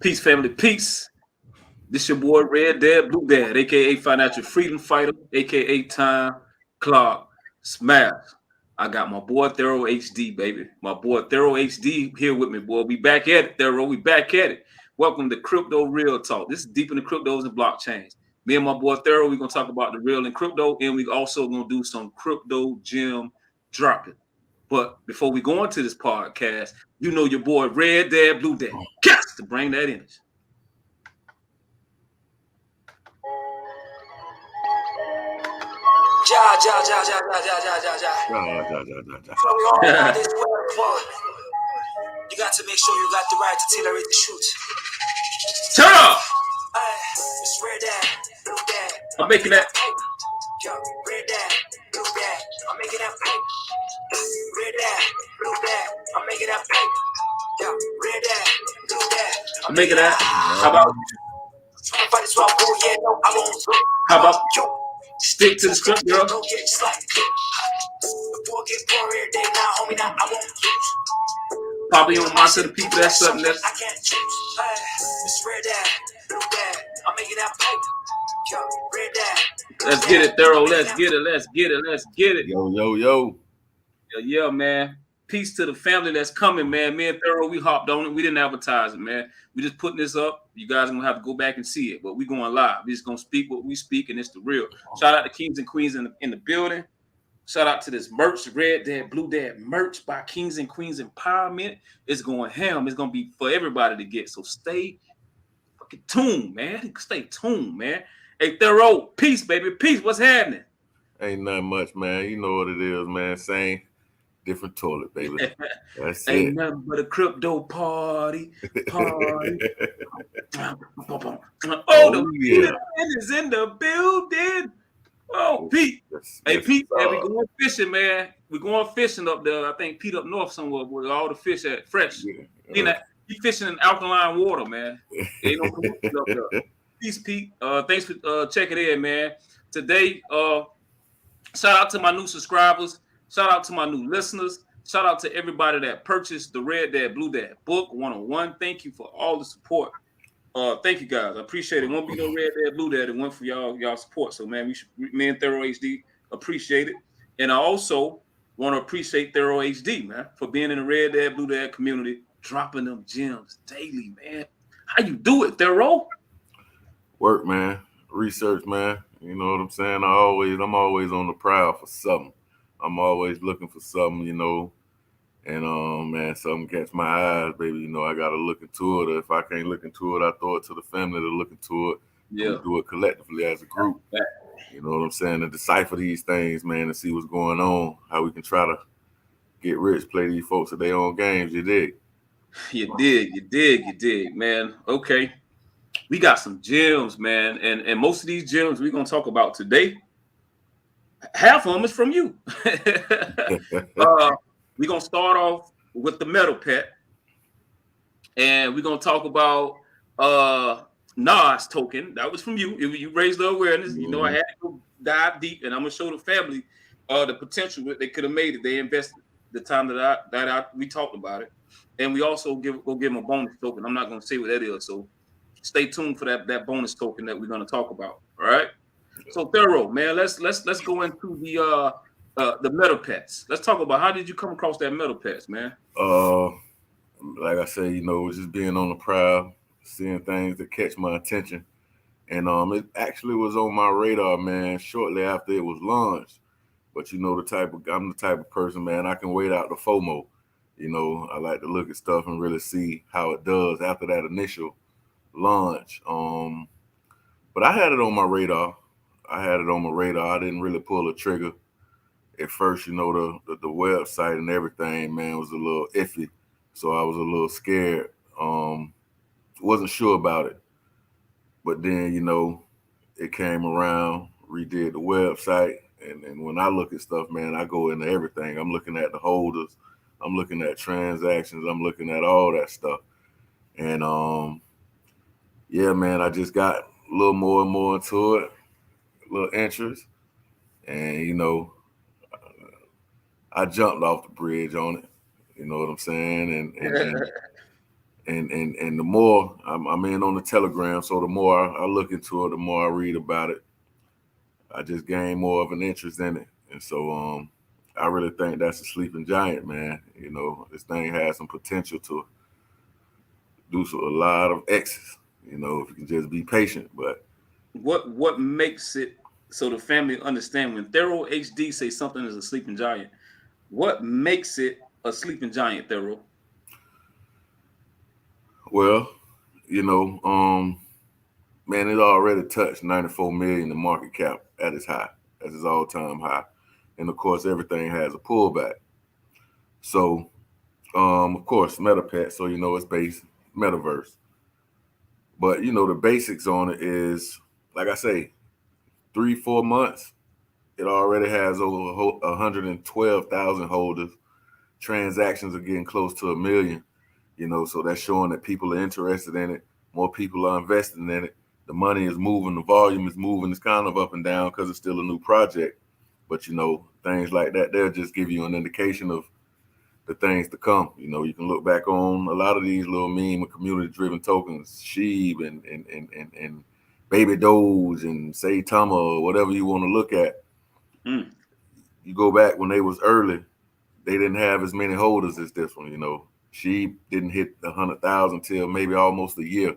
Peace, family, peace. This your boy Red Dad, Blue Dad, aka Financial Freedom Fighter, aka Time Clock Smash. I got my boy ThoroHD, baby. My boy ThoroHD here with me, boy. We back at it, Thoro. We back at it. Welcome to Crypto Real Talk. This is deep in the cryptos and blockchains. Me and my boy Thoro, we're gonna talk about the real and crypto, and we also gonna do some crypto gem dropping. But before we go into this podcast, you know your boy Red Dad, Blue Dad. Got to bring that energy. So we all got this work for. You got to make sure you got the right to tolerate the shoot. Turn up! It's Red Dad, Blue Dad. I'm making that. Yo, Red Dad, Blue Dad. I'm making that paper. Red Dad, Blue Dad. I'm making that paper. Yo, Red Dad, Blue Dad. I'm making that. How about? How about you? Stick to the script, girl. Probably on my set of people. That's something that's. I can't choose. It's Red Dad, Blue Dad. I'm making that paper. Yo, Red Dad. Let's get it, Thoro. Let's get it. Let's get it. Let's get it. Yo. Yeah, man. Peace to the family that's coming, man. Me and Thoro, we hopped on it. We didn't advertise it, man. We just putting this up. You guys are gonna have to go back and see it, but we going live. We just gonna speak what we speak, and it's the real. Shout out to Kings and Queens in the building. Shout out to this merch, Red Dad, Blue Dad merch by Kings and Queens Empowerment. It's going ham. It's gonna be for everybody to get. So stay fucking tuned, man. Stay tuned, man. Hey, Thoro, peace, baby, peace. What's happening? Ain't nothing much, man. You know what it is, man. Same, different toilet, baby. That's Ain't it. nothing but a crypto party. Oh, the yeah. is in the building. Oh, Pete. Hey, Pete, man, we going fishing, man. We going fishing up there. I think Pete up north somewhere where all the fish at fresh. Yeah. He fishing in alkaline water, man. Ain't no pollution up there. Peace, Pete. Thanks for checking in, man. Today, shout out to my new subscribers. Shout out to my new listeners. Shout out to everybody that purchased the Red Dad, Blue Dad book 101. Thank you for all the support. Thank you guys. I appreciate it. Won't be no Red Dad, Blue Dad. It went for y'all support. So man, me and ThoroHD appreciate it. And I also want to appreciate ThoroHD, man, for being in the Red Dad, Blue Dad community, dropping them gems daily, man. How you do it, Thoro? Work, man. Research, man. You know what I'm saying? I'm always on the prowl for something. I'm always looking for something, you know. And man, something catch my eyes, baby. You know, I gotta look into it. Or if I can't look into it, I throw it to the family to look into it. Yeah. We do it collectively as a group. You know what I'm saying? To decipher these things, man, and see what's going on, how we can try to get rich, play these folks at their own games. You dig? You dig, man. Okay. We got some gems, man. And most of these gems we're gonna talk about today, half of them is from you. We're going to start off with the metal pet. And we're going to talk about Nas token. That was from you. You raised the awareness. You know, I had to go dive deep, and I'm going to show the family the potential that they could have made if they invested the time that we talked about it. And we also go give them a bonus token. I'm not going to say what that is. So stay tuned for that bonus token that we're going to talk about. All right. So Thoro, man, let's go into the metal pets. Let's talk about how did you come across that metal pets, man? Like I said, you know, just being on the prowl, seeing things that catch my attention. And it actually was on my radar, man, shortly after it was launched. But you know, I'm the type of person, man, I can wait out the FOMO. You know, I like to look at stuff and really see how it does after that initial launch. But I had it on my radar. I didn't really pull a trigger. At first, you know, the website and everything, man, was a little iffy. So I was a little scared. Wasn't sure about it. But then, you know, it came around, redid the website. And when I look at stuff, man, I go into everything. I'm looking at the holders. I'm looking at transactions. I'm looking at all that stuff. And, yeah, man, I just got a little more and more into it, a little interest. And, you know, I jumped off the bridge on it. You know what I'm saying? And the more I'm in on the Telegram, so the more I look into it, the more I read about it, I just gain more of an interest in it. And so I really think that's a sleeping giant, man. You know, this thing has some potential to do a lot of X's, you know, if you can just be patient. But what makes it so the family understand when ThoroHD say something is a sleeping giant? What makes it a sleeping giant, Thoro? well, you know, man, it already touched 94 million in market cap at its high, at its all-time high. And of course, everything has a pullback. So, of course, MetaPet, so you know it's based metaverse. But you know, the basics on it is, like I say, 3-4 months, it already has over 112,000 holders. Transactions are getting close to 1 million. You know, so that's showing that people are interested in it. More people are investing in it. The money is moving, the volume is moving. It's kind of up and down because it's still a new project. But you know, things like that, they'll just give you an indication of the things to come. You know, you can look back on a lot of these little meme and community-driven tokens, Sheeb and Baby Doge and Saitama, or whatever you want to look at. You go back when they was early, they didn't have as many holders as this one. You know, Sheeb didn't hit 100,000 till maybe almost a year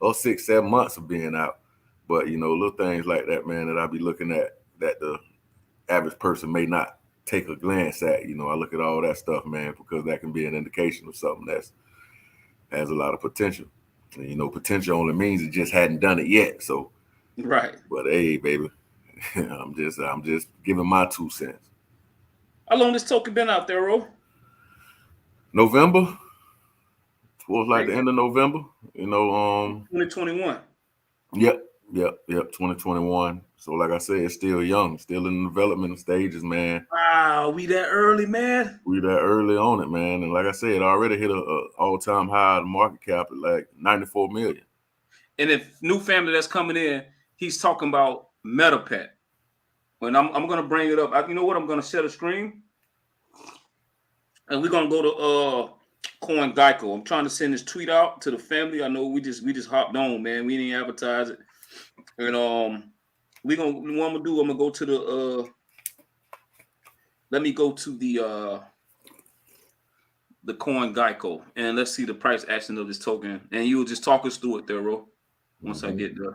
or 6-7 months of being out. But you know, little things like that, man, that I be looking at that the average person may not take a glance at. You know, I look at all that stuff, man, because that can be an indication of something that's has a lot of potential. And, you know, potential only means it just hadn't done it yet. So, right. But hey, baby, I'm just giving my 2 cents. How long this token been out there, Ro? November, towards like the end of November. You know, 2021. Yep, 2021. So like I said, it's still young, still in the development stages, man. Wow, we that early, man. We that early on it, man. And like I said, it already hit a all-time high market cap at like 94 million. And if new family that's coming in, he's talking about MetaPet. When I'm gonna bring it up, you know what? I'm gonna share the screen, and we're gonna go to Coin Geico. I'm trying to send this tweet out to the family. I know we just hopped on, man. We didn't advertise it, and I'm gonna go to the let me go to the Coin Geico, and let's see the price action of this token, and you'll just talk us through it there, Ro, once I get there.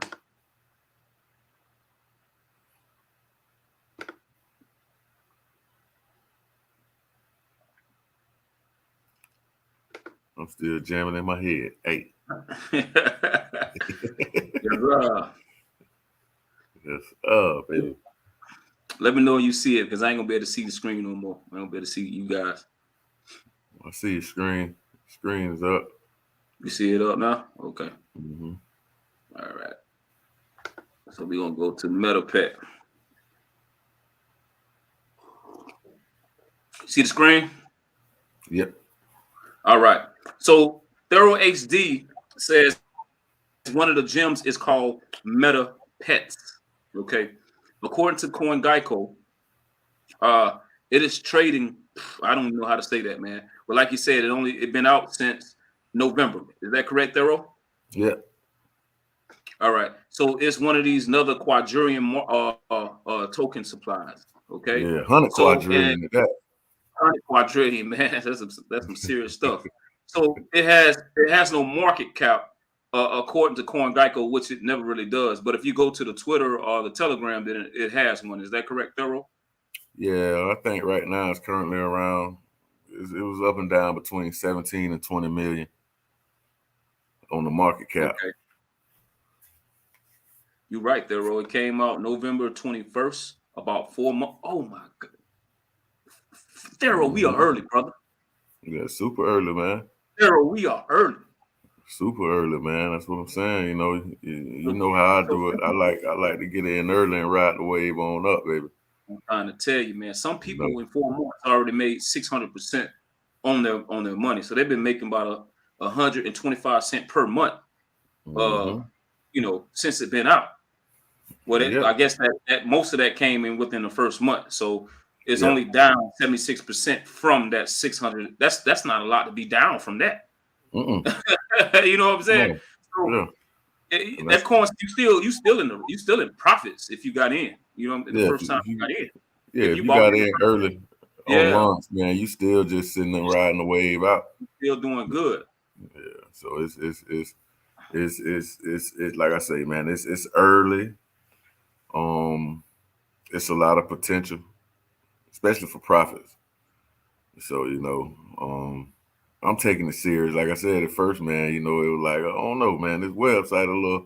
I'm still jamming in my head. Hey. Yes, baby. Let me know when you see it, because I ain't gonna be able to see the screen no more. I ain't gonna be able to see you guys. I see your screen. Screen is up. You see it up now? Okay. All right. So we're gonna go to MetaPet. See the screen? Yep. All right. So ThoroHD says one of the gems is called MetaPets. Okay. According to Coin Geico, it is trading. I don't even know how to say that, man. But like you said, it been out since November. Is that correct, Thoro? Yeah. All right. So it's one of these another quadrillion token supplies. Okay. Yeah, 100 quadrillion. 100 quadrillion, man. That's some serious stuff. So it has no market cap according to Coin Geico, which it never really does. But if you go to the Twitter or the Telegram, then it has one. Is that correct, Thoro? Yeah, I think right now it's currently around. It was up and down between 17 and 20 million on the market cap. Okay. You're right, Thoro. It came out November 21st, about 4 months. Oh my God. Thoro, we are early, brother. Yeah, super early, man. Thoro, we are early. Super early, man. That's what I'm saying. You know, you know how I do it. I like to get in early and ride the wave on up, baby. I'm trying to tell you, man. Some people in 4 months already made 600% on their money. So they've been making about 125 cents per month. You know, since it's been out. Well, I guess that most of that came in within the first month. So it's only down 76% from that 600. That's not a lot to be down from that. You know what I'm saying? No. So Yeah. that coin, you still in profits if you got in. You know, the Yeah, first time you got in. Yeah, if you bought got in early on yeah, launch, man, you still just sitting there riding the wave out. still doing good. Yeah, so it's like I say, man, it's early. It's a lot of potential, especially for profits. So I'm taking it serious. Like I said at first, man, it was like, I don't know, man, this website a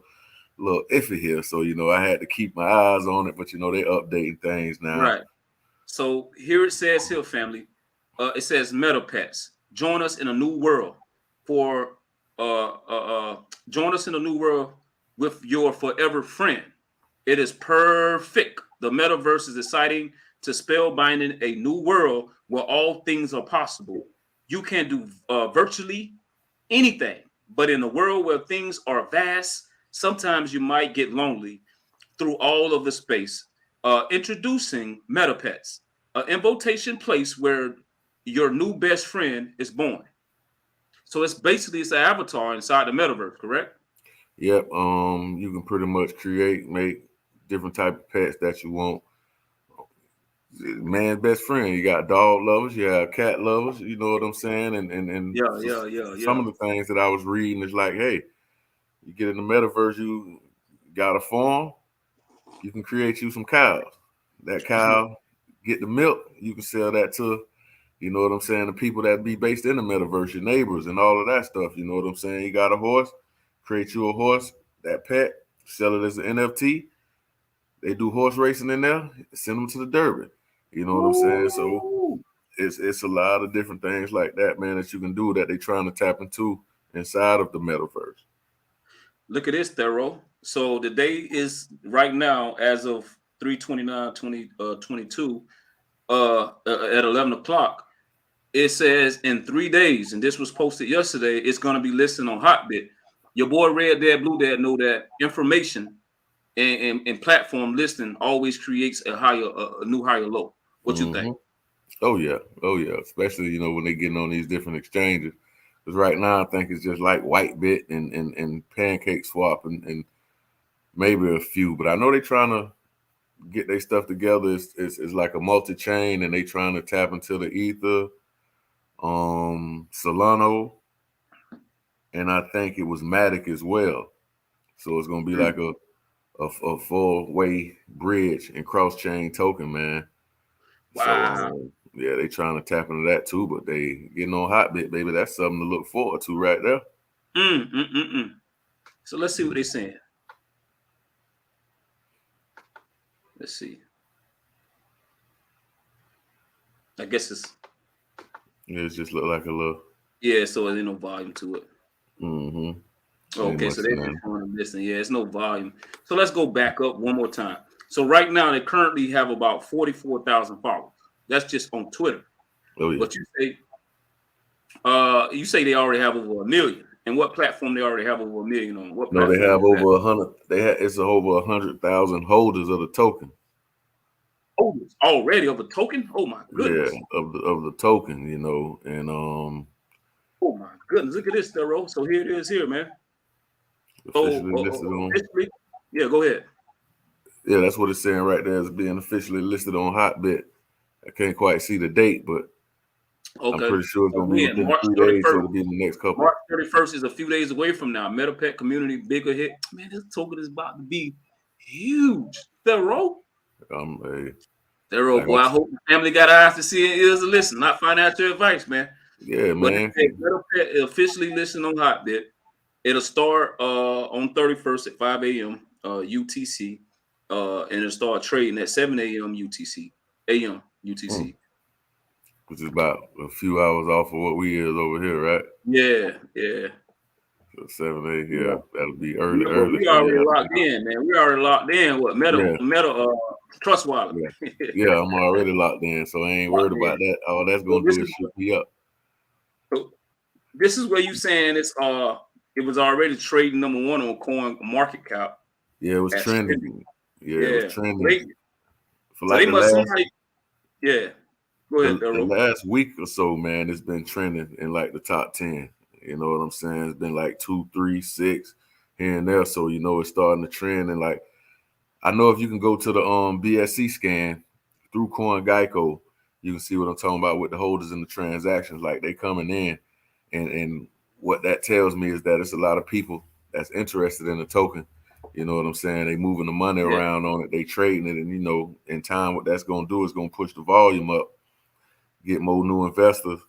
little iffy here. So I had to keep my eyes on it, but they updating things now. Right. So here it says here, family. It says Meta Pets. Join us in a new world join us in a new world with your forever friend. It is perfect. The metaverse is exciting to spellbinding a new world where all things are possible. You can do virtually anything, but in a world where things are vast, sometimes you might get lonely through all of the space. Introducing MetaPets, an invitation place where your new best friend is born. So it's an avatar inside the metaverse, correct? Yep. You can pretty much make different type of pets that you want. Man's best friend. You got dog lovers, you have cat lovers. You know what I'm saying? And some of the things that I was reading is like, hey, you get in the metaverse, you got a farm, you can create you some cows. That cow get the milk, you can sell that to, you know what I'm saying, the people that be based in the metaverse, your neighbors and all of that stuff. You know what I'm saying? You got a horse, create you a horse, that pet, sell it as an NFT. They do horse racing in there, send them to the Derby. You know what I'm saying? So it's a lot of different things like that, man, that you can do that they're trying to tap into inside of the metaverse. Look at this, Thorough. So the day is right now, as of 3/29/2022, at 11 o'clock. It says in 3 days, and this was posted yesterday, it's going to be listed on Hotbit. Your boy Red Dad Blue Dad know that information and platform listing always creates a new higher low. What you think? Oh yeah, especially when they're getting on these different exchanges. Because right now I think it's just like Whitebit and Pancake Swap and maybe a few, but I know they're trying to get their stuff together. It's like a multi-chain, and they trying to tap into the Ether, Solano, and I think it was Matic as well. So it's gonna be like a full-way bridge and cross-chain token, man. Wow. So yeah, they trying to tap into that too, but they getting on Hotbit, baby. That's something to look forward to right there. So let's see what they're saying. Let's see. I guess it's just look like a little. Yeah, so there's no volume to it. Okay, so they're just trying to listen. Yeah, it's no volume. So let's go back up one more time. So right now they currently have about 44,000 followers. That's just on Twitter. Oh yeah. But you say they already have over 1 million. And what platform they already have over 1 million on? What no, they have over 100. It's over 100,000 holders of the token. Holders already of a token? Oh my goodness. Yeah, of the token, and oh my goodness, look at this, Thorough. So here it is here, man. Officially yeah, go ahead. Yeah, that's what it's saying right there, is being officially listed on Hotbit. I can't quite see the date, but I'm pretty sure it's going to be within March 3 days, so it'll be in the next couple. March 31st is a few days away from now. MetaPet community, bigger hit. Man, this token is about to be huge. Thorough. Thorough, boy, I hope the family got eyes to see and ears to listen, not financial advice, man. Yeah, man. MetaPet is officially listed on Hotbit. It'll start on 31st at 5 a.m. UTC. And it'll start trading at 7 a.m. UTC. Which is about a few hours off of what we is over here, right? Yeah. So 7 a.m. Yeah, that'll be early. We already locked in, man. We already locked in. What Meta Trust Wallet? Yeah, I'm already locked in, so I ain't worried about that. All that's gonna do is shoot me up. So this is where you saying it was already trading number 1 on Coin Market Cap. Yeah, it was trending. It was trending. For like Go ahead, the last week or so, man, it's been trending in like the top 10. You know what I'm saying? It's been like 2, 3, 6 here and there. So, you know, it's starting to trend. And like, I know if you can go to the BSC scan through CoinGecko, you can see what I'm talking about with the holders and the transactions. Like they coming in, and what that tells me is that it's a lot of people that's interested in the token. You know what I'm saying? They moving the money around on it, they trading it, and you know, in time, what that's gonna do is gonna push the volume up, get more new investors.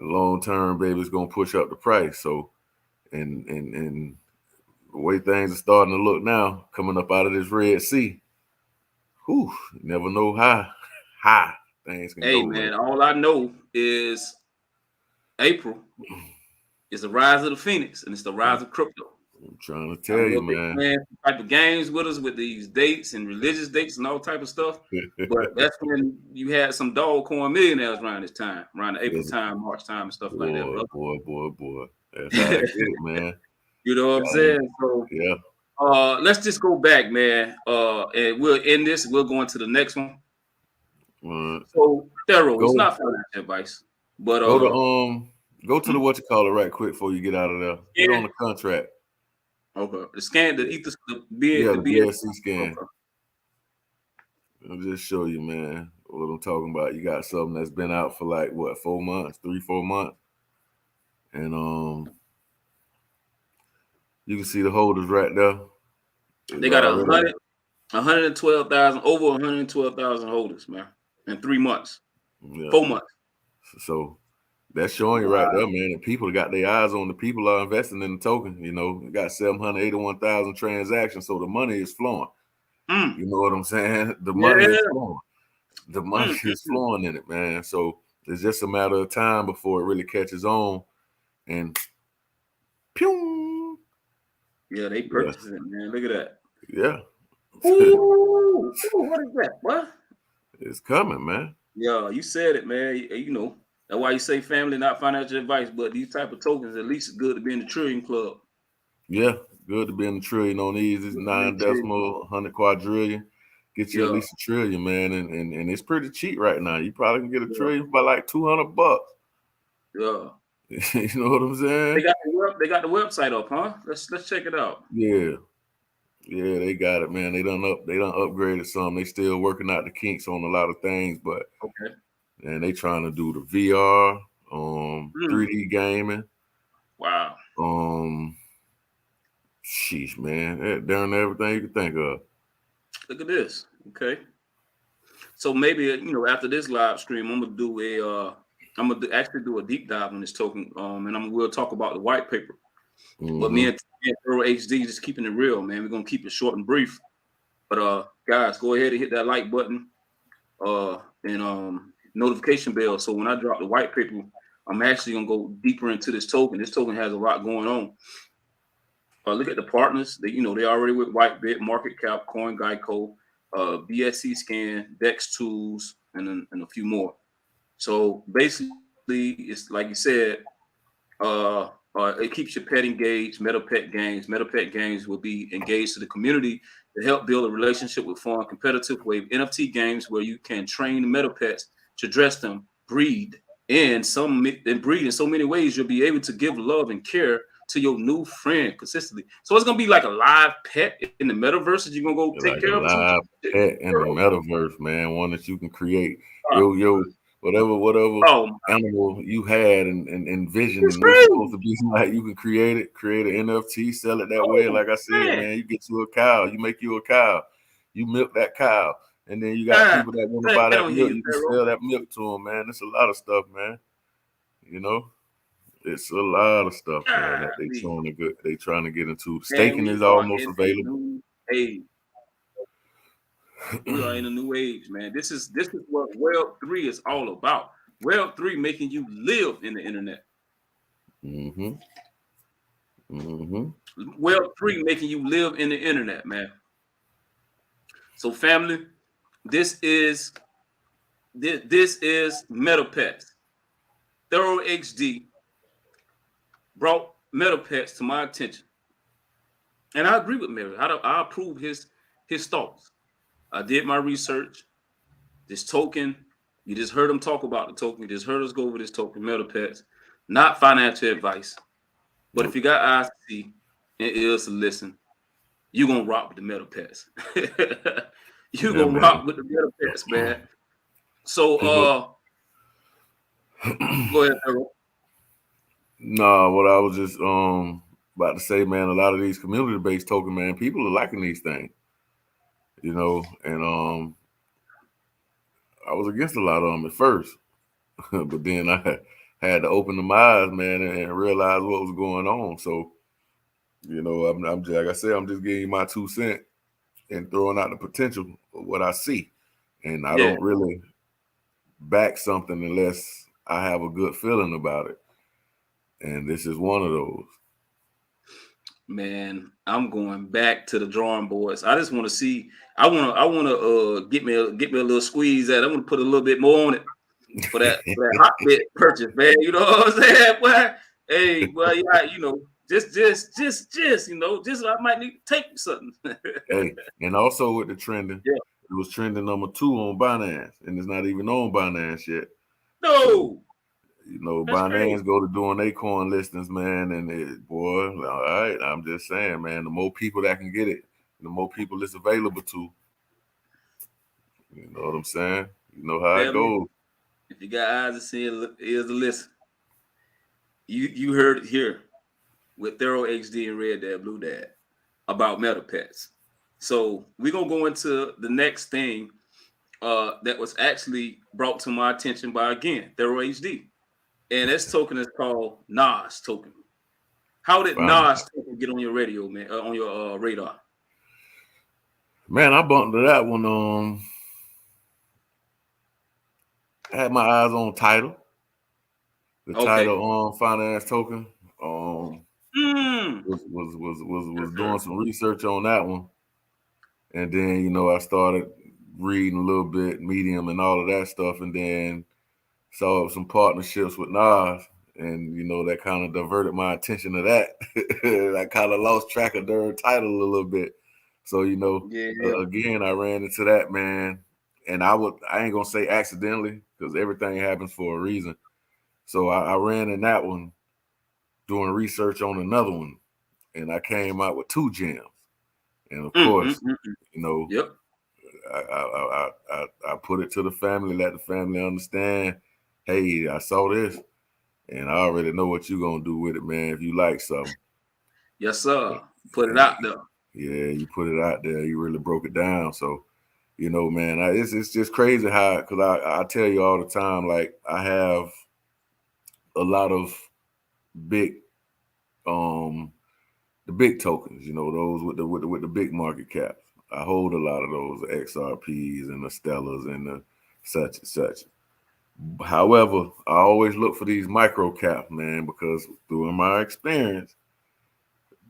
Long term, baby, it's gonna push up the price. So, and the way things are starting to look now, coming up out of this Red Sea, whew, you never know how high things can go. Hey man, all I know is April is the rise of the Phoenix, and it's the rise of crypto. I'm trying to I tell don't know you, if they man. playing type of games with us with these dates and religious dates and all type of stuff. But that's when you had some dog coin millionaires around this time, around the April time, March time, and stuff like that, bro. Boy. That's how I get it, man. You know what I'm saying? So yeah. Let's just go back, man. And we'll end this. We'll go into the next one. So Thero, it's not financial advice, but go to the what you call it right quick before you get out of there. Get on the contract. Okay. The scan, the ether, the BSC scan. Okay. I'll just show you, man, what I'm talking about. You got something that's been out for like what, 4 months, 3-4 months, and you can see the holders right there. They got 112,000, over 112,000 holders, man, in 3 months, 4 months. So that's showing you right there, man. And people got their eyes on the people are investing in the token. You know, you got 781,000 transactions, so the money is flowing. You know what I'm saying? The money is flowing. The money is flowing in it, man. So it's just a matter of time before it really catches on. And pew. Yeah, they purchasing it, man. Look at that. Yeah. Ooh, what is that? What? It's coming, man. Yeah, you said it, man. You know, that's why you say family, not financial advice. But these type of tokens, at least it's good to be in the trillion club. Yeah, good to be in the trillion on these. It's 9 decimal, 100 quadrillion. Get you at least a trillion, man. And it's pretty cheap right now. You probably can get a trillion for like $200. Yeah. You know what I'm saying? They got the website up, huh? Let's check it out. Yeah, they got it, man. They done upgraded some. They still working out the kinks on a lot of things, but and they trying to do the VR, 3D gaming. Wow. Sheesh, man. They're doing everything you can think of. Look at this. Okay. So maybe after this live stream, I'm gonna actually do a deep dive on this token, and we'll talk about the white paper. But me and ThoroHD just keeping it real, man. We're gonna keep it short and brief. But guys, go ahead and hit that like button, and notification bell. So when I drop the white paper, I'm actually gonna go deeper into this token. This token has a lot going on. Look at the partners. They already with Whitebit, Market Cap, CoinGecko, BSC Scan, Dex Tools, and a few more. So basically, it's like you said, it keeps your pet engaged. MetaPet games will be engaged to the community to help build a relationship with fun, competitive wave NFT games where you can train the MetaPets to dress them, breed in so many ways. You'll be able to give love and care to your new friend consistently. So it's gonna be like a live pet in the metaverse that you're gonna go take care of. Live pet in the metaverse, man. One that you can create. Whatever animal you had and envisioned and it's supposed to be like, you can create an NFT, sell it that way. Like I said, man, you get you a cow, you make you a cow, you milk that cow, and then you got people that want to buy that milk. You can sell that milk to them, man. It's a lot of stuff, man. You know. It's a lot of stuff, man, that they trying to get into. Staking is almost available. We are in a new age, man. This is what Web 3 is all about. Web 3 making you live in the internet. Web 3 making you live in the internet, man. So, family, this is MetaPets. ThoroHD brought MetaPets to my attention, and I agree with Mary. I approve his thoughts. I did my research. This token, you just heard him talk about the token. You just heard us go over this token, MetaPets. not financial advice. But if you got eyes to see and ears to listen, you gonna rock with the metal pets. You Yeah, gonna man. rock with the metal pets, man. So go ahead, Errol. Nah, what I was just about to say, man, a lot of these community-based token, man, people are liking these things, you know, and I was against a lot of them at first, but then I had to open my eyes, man, and realize what was going on. So, you know, I'm just, like I said, I'm just giving you my 2 cents and throwing out the potential of what I see, and I don't really back something unless I have a good feeling about it, and this is one of those. Man, I'm going back to the drawing boards. I just want to see. I want to get me a little squeeze at. I want to put a little bit more on it for that hot bit purchase, man. You know what I'm saying? Well, hey, well, yeah, you know, just, you know, just I might need to take something. Hey, and also with the trending, Yeah. it was trending number 2 on Binance, and it's not even on Binance yet. No, So, you know, that's crazy. Binance go to doing their coin listings, man, and boy, all right, I'm just saying, man, the more people that can get it, the more people it's available to. You know what I'm saying? You know how it Family, goes. if you got eyes to see, ears to listen, you heard it here with ThoroHD and REDDADBLUEDAD about metal pets. So we're gonna go into the next thing that was actually brought to my attention by again ThoroHD, and this token is called Nas token. How did Fine. Nas token get on your radio, man? On your radar? Man, I bumped to that one. I had my eyes on title. The Okay. title finance token. Mm. Was doing some research on that one. And then, you know, I started reading a little bit, Medium and all of that stuff, and then saw some partnerships with Nas, and, you know, that kind of diverted my attention to that. I kind of lost track of their title a little bit. So, you know, again, I ran into that, man. And I ain't going to say accidentally, because everything happens for a reason. So I ran in that one doing research on another one, and I came out with 2 gems. And of course, you know, yep. I put it to the family, let the family understand, hey, I saw this, and I already know what you're gonna do with it, man. If you like something. Yes, sir. Put it out there. Yeah, you put it out there. You really broke it down. So, you know, man, it's just crazy how, because I tell you all the time, like, I have a lot of big the big tokens, you know, those with the big market caps. I hold a lot of those XRPs and the Stellas and the such and such. However, I always look for these micro caps, man, because through my experience,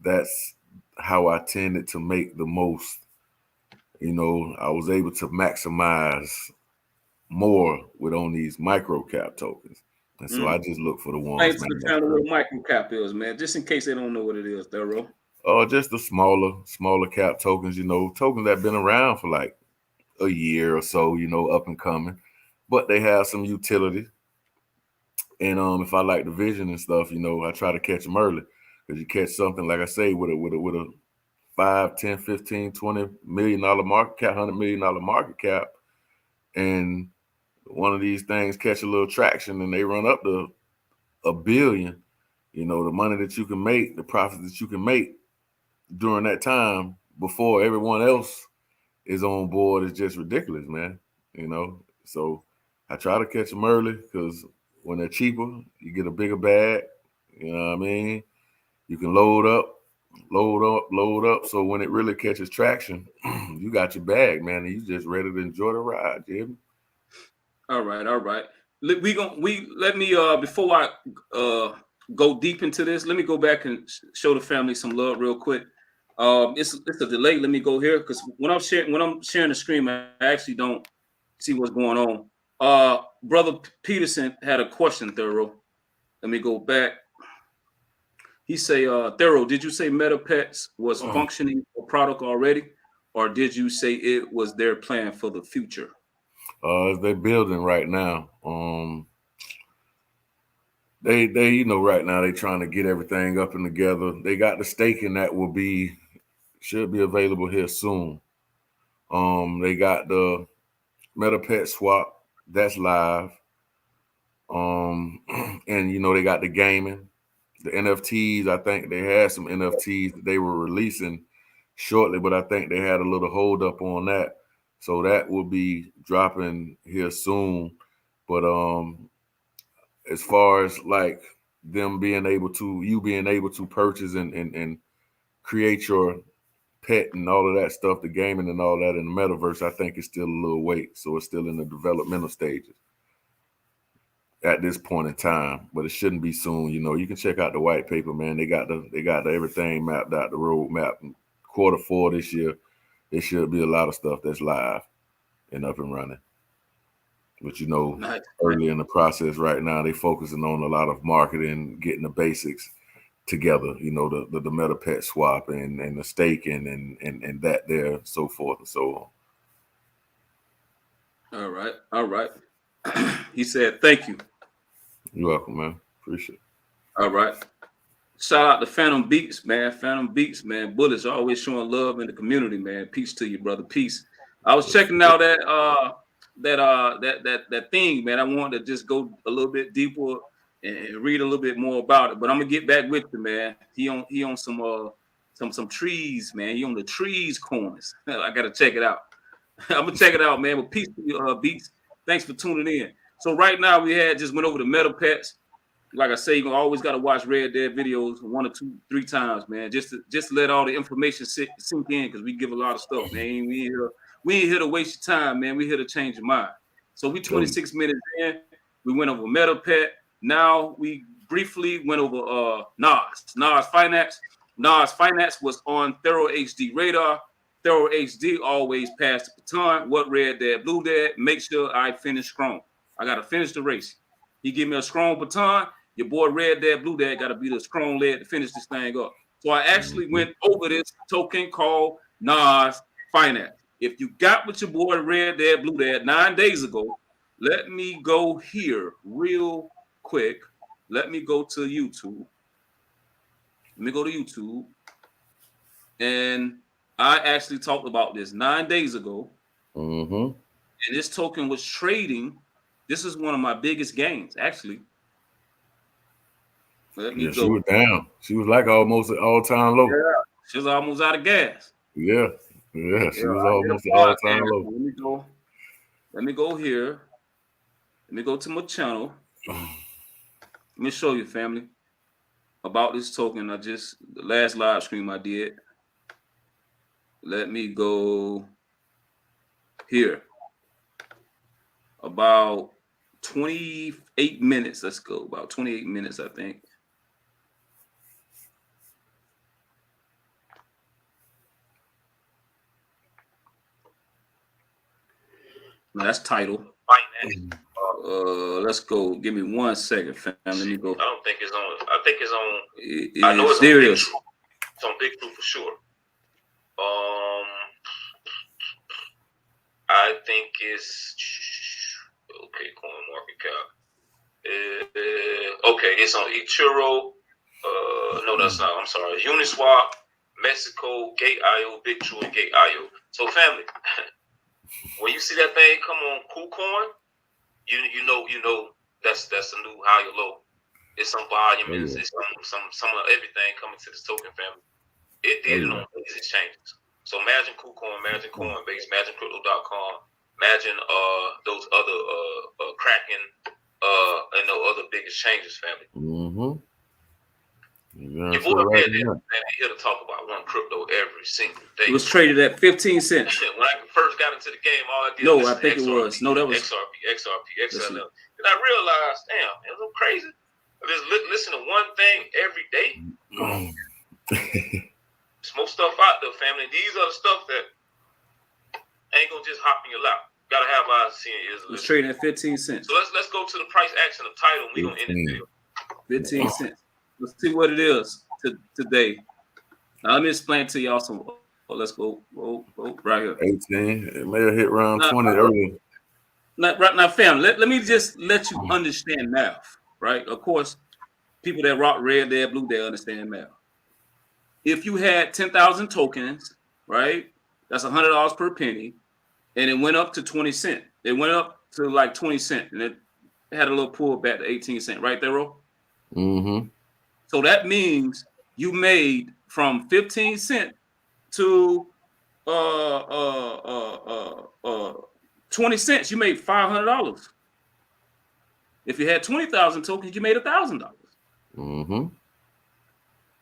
that's how I tended to make the most. You know, I was able to maximize more with on these micro cap tokens. And so I just look for the ones, Explain to the family what a micro cap is, man, just in case they don't know what it is, Thorough. Just the smaller cap tokens, you know, tokens that have been around for like a year or so, you know, up and coming, but they have some utility. And if I like the vision and stuff, you know, I try to catch them early, because you catch something, like I say, with a 5, 10, 15, $20 million market cap, $100 million market cap, and one of these things catch a little traction and they run up to $1 billion, you know, the money that you can make, the profits that you can make during that time before everyone else is on board is just ridiculous, man. You know, so I try to catch them early, because when they're cheaper, you get a bigger bag. You know what I mean? You can load up. So when it really catches traction, you got your bag, man, and you just ready to enjoy the ride, Jim. All right. Let me before I go deep into this, let me go back and show the family some love real quick. It's a delay. Let me go here, because when I'm sharing the screen, I actually don't see what's going on. Brother Peterson had a question, Thorough. Let me go back. He say, Thorough, did you say MetaPets was functioning for product already, or did you say it was their plan for the future? They're building right now. they you know, right now they trying to get everything up and together. They got the staking that should be available here soon. They got the MetaPet swap that's live. And you know, they got the gaming, the NFTs. I think they had some NFTs that they were releasing shortly, but I think they had a little hold up on that. So that will be dropping here soon. But as far as like them being able to purchase and create your pet and all of that stuff, the gaming and all that in the metaverse, I think it's still a little wait. So it's still in the developmental stages at this point in time, but it shouldn't be soon. You know, you can check out the white paper, man. They got the everything mapped out, the roadmap. Q4 this year, it should be a lot of stuff that's live and up and running. But you know, Nice. Early in the process right now, they focusing on a lot of marketing, getting the basics together. You know, the MetaPet swap and the staking and that there, so forth and so on. All right. He said, "Thank you." You're welcome, man. Appreciate it. All right. Shout out to Phantom Beats, man. Phantom Beats, man. Bullets are always showing love in the community, man. Peace to you, brother. Peace. I was checking out that thing, man. I wanted to just go a little bit deeper and read a little bit more about it. But I'm gonna get back with you, man. He on some trees, man. He on the trees corners. I gotta check it out. I'm gonna check it out, man. But peace to you, Beats. Thanks for tuning in. So right now we just went over the MetaPets. Like I say, you always got to watch Red Dead videos 1 or 2, 3 times, man. Just to let all the information sink in, because we give a lot of stuff, man. We ain't here to waste your time, man. We here to change your mind. So we 26 minutes in. We went over MetaPet. Now we briefly went over Nas Finance. Nas Finance was on ThoroHD radar. ThoroHD always passed the baton. What Red Dad, Blue Dad? Make sure I finish strong. I got to finish the race. He give me a strong baton. Your boy Red Dad, Blue Dad got to be the strong lead to finish this thing up. So I actually went over this token called Nas Finance. If you got with your boy Red Dad, Blue Dad 9 days ago, let me go here real quick. Let me go to YouTube. And I actually talked about this 9 days ago. And this token was trading. This is one of my biggest gains, actually. Let me go. She was down. She was like almost at all-time low. Yeah, she was almost out of gas. Yeah, she was almost at all-time low. Let me go here. Let me go to my channel. Let me show you, family, about this token. The last live stream I did. Let me go here. About 28 minutes. Let's go. About 28 minutes, I think. Now that's title. Let's go. Give me 1 second, fam. Let me go. I don't think it's on. I think it's on. I know it's serious. It's on Big Truth for sure. I think it's okay. Coin market cap. Okay, it's on Ichiro. No, that's not. I'm sorry. Uniswap, Mexico, Gate.io, Big True, and Gate.io. So, family, when you see that thing come on KuCoin, you know that's a new higher low. It's some volume. It's some of everything coming to this token, family. It did it on these exchanges. So imagine KuCoin, imagine Coinbase, imagine Crypto.com, imagine those other Kraken and those other big exchanges, family. Your boy Red here to talk about one crypto every single day. It was traded at 15 cents. When I first got into the game, all I did was I think XRP, it was. No, that was XRP, XLM. And I realized, damn, it was crazy. I just listen to one thing every day. Smoke stuff out there, family. These are the stuff that ain't gonna just hop in your lap. Gotta have eyes seeing ears. It was trading at 15 cents. So let's go to the price action of title. And we gonna end the video. 15 cents. Let's see what it is today. Now let me explain to y'all some. Let's go right here. 18. It may have hit around 20 earlier. Right now, fam. Let me just let you understand math, right? Of course, people that rock red, dead, blue, they understand math. If you had 10,000 tokens, right? That's $100 per penny, and it went up to 20 cents. It went up to like 20 cents, and it had a little pullback to 18 cents, right there, Ro? Mm-hmm. So that means you made from 15 cents to 20 cents. You made $500. If you had 20,000 tokens, you made $1,000. Mm-hmm.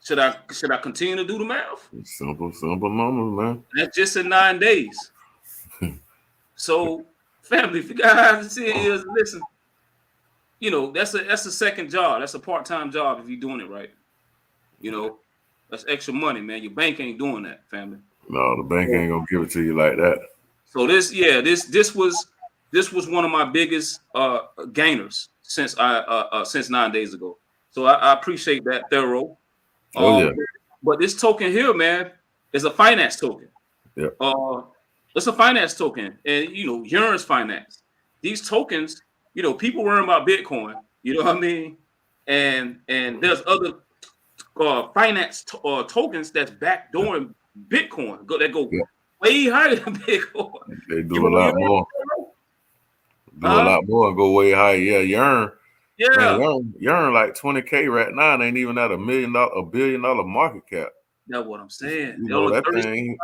Should I continue to do the math? Simple numbers, man. That's just in 9 days. So, family, if you guys see it is, listen, you know, that's a second job. That's a part-time job if you're doing it right. You know, that's extra money, man. Your bank ain't doing that, family. No, the bank ain't gonna give it to you like that. So this was one of my biggest gainers since 9 days ago. So I appreciate that, Thorough. Yeah. But this token here, man, is a finance token. Yeah. It's a finance token, and you know, Yearn's finance. These tokens, you know, people worrying about Bitcoin. You know what I mean? And there's other finance tokens that's backdooring Bitcoin. That go way higher than Bitcoin. They do a lot more. Do a lot more and go way higher. Yeah, Yearn. Yeah, man, Yearn like 20K right now, and ain't even at $1 billion market cap. That's what I'm saying. You know that thing.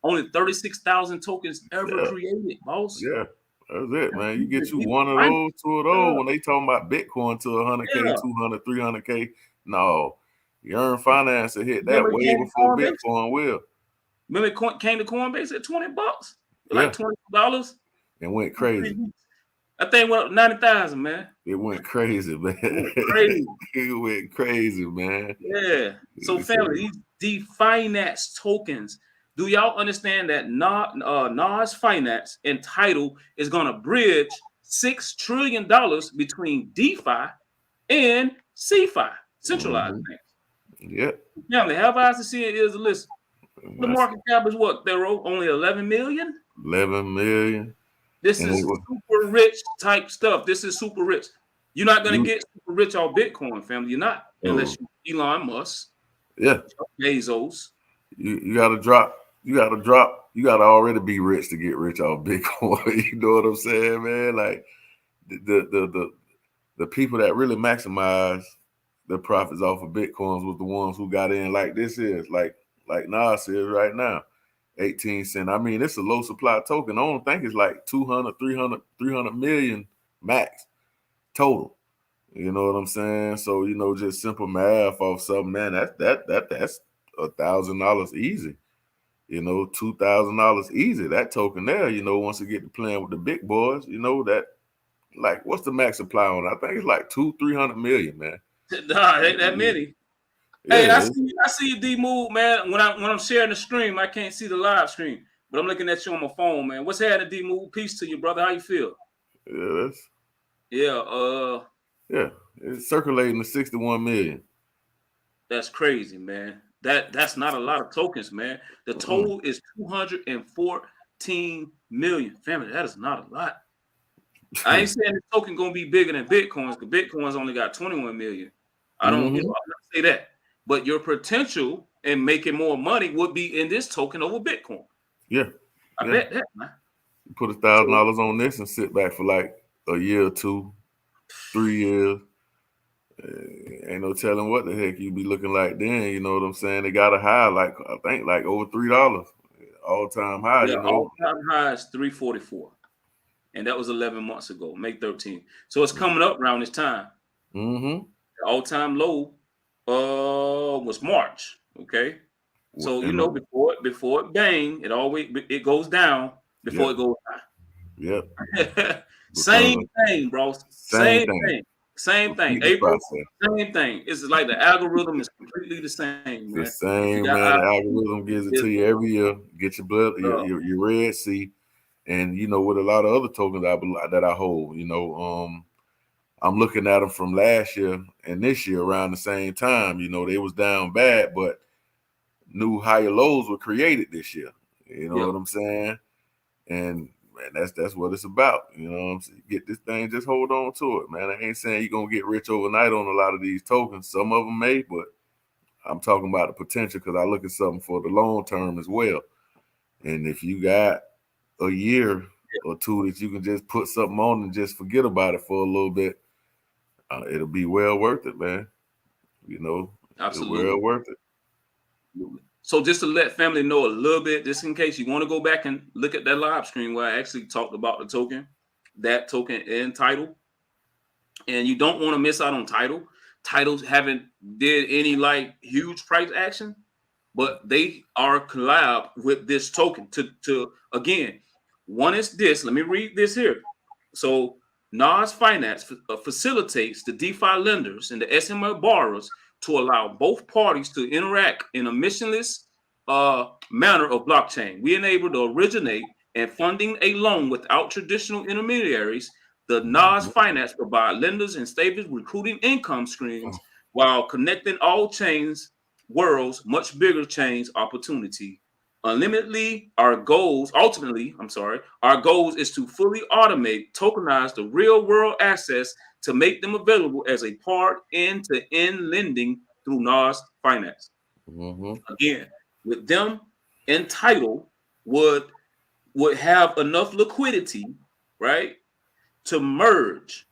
Only 36,000 tokens ever created, boss. Yeah, that's it, man. You get you one of those, two of those. When they talking about Bitcoin to 100K, 200, 300K, no, Yearn Finance will hit that way before Bitcoin will. Remember it came to Coinbase at $20, like $20. And went crazy. That thing went up 90,000, man. It went crazy, man. It went crazy, man. Yeah. So, family, these finance tokens. Do y'all understand that Nas Finance and Tidal is going to bridge $6 trillion between DeFi and CeFi, centralized banks? Yep. Family, have eyes to see it is a list. The market cap is what, Thero? Only 11 million? 11 million. This is super rich type stuff. This is super rich. You're not going to get super rich off Bitcoin, family. You're not. Unless you Elon Musk. Yeah. Bezos. You gotta drop. You gotta already be rich to get rich off Bitcoin. You know what I'm saying, man? Like the people that really maximize the profits off of Bitcoins was the ones who got in like this is, like Nas is right now. 18 cents. I mean, it's a low supply token. I don't think it's like 200, 300 million max total. You know what I'm saying? So, you know, just simple math off something, man, that's $1,000 easy. You know, $2,000 easy. That token there, you know, once you get to playing with the big boys, you know, that, like, what's the max supply on? I think it's like 200-300 million, man. Nah, ain't that many. Hey, I see you, D-Move, man. When I'm sharing the stream, I can't see the live stream, but I'm looking at you on my phone, man. What's happening, D-Move? Peace to you, brother. How you feel? Yeah, it's circulating to 61 million. That's crazy, man. That's not a lot of tokens, man. The total is 214 million. Family, that is not a lot. I ain't saying the token gonna be bigger than Bitcoin's, because Bitcoin's only got 21 million. I don't, I'm not say that. But your potential in making more money would be in this token over Bitcoin. Yeah. I bet that, man. You put $1,000 on this and sit back for like a year or 2, 3 years. Ain't no telling what the heck you be looking like then. You know what I'm saying? They got a high, like I think like over $3 all-time high. Yeah, you know, all-time high is 344. And that was 11 months ago, May 13th. So it's coming up around this time. The all-time low was March. Okay, so you know before it bang, it goes down before it goes high. Yep. Same thing, bro. Same thing. April, same thing. It's like the algorithm is completely the same, man. The same, man. The algorithm gives it to you every year. Get your blood, your red sea. And, you know, with a lot of other tokens that I hold, you know, I'm looking at them from last year and this year around the same time. You know, they was down bad, but new higher lows were created this year. You know what I'm saying? And man, that's what it's about. You know what I'm saying? Get this thing, just hold on to it, man. I ain't saying you're gonna get rich overnight on a lot of these tokens. Some of them may, but I'm talking about the potential because I look at something for the long term as well. And if you got a year or two that you can just put something on and just forget about it for a little bit, it'll be well worth it, man. You know, absolutely well worth it. So just to let family know a little bit, just in case you want to go back and look at that live stream where I actually talked about the token, that token and title, and you don't want to miss out on title. Titles haven't did any like huge price action, but they are collab with this token to again. One is this. Let me read this here. So NAS Finance facilitates the DeFi lenders and the SML borrowers to allow both parties to interact in a missionless manner of blockchain. We enable the originate and funding a loan without traditional intermediaries. The NAS Finance provide lenders and stable recruiting income streams while connecting all chains, worlds, much bigger chains opportunity. Ultimately, our goals is to fully automate, tokenize the real world assets to make them available as a part end-to-end lending through NAS Finance. Again, with them entitled would have enough liquidity, right, to merge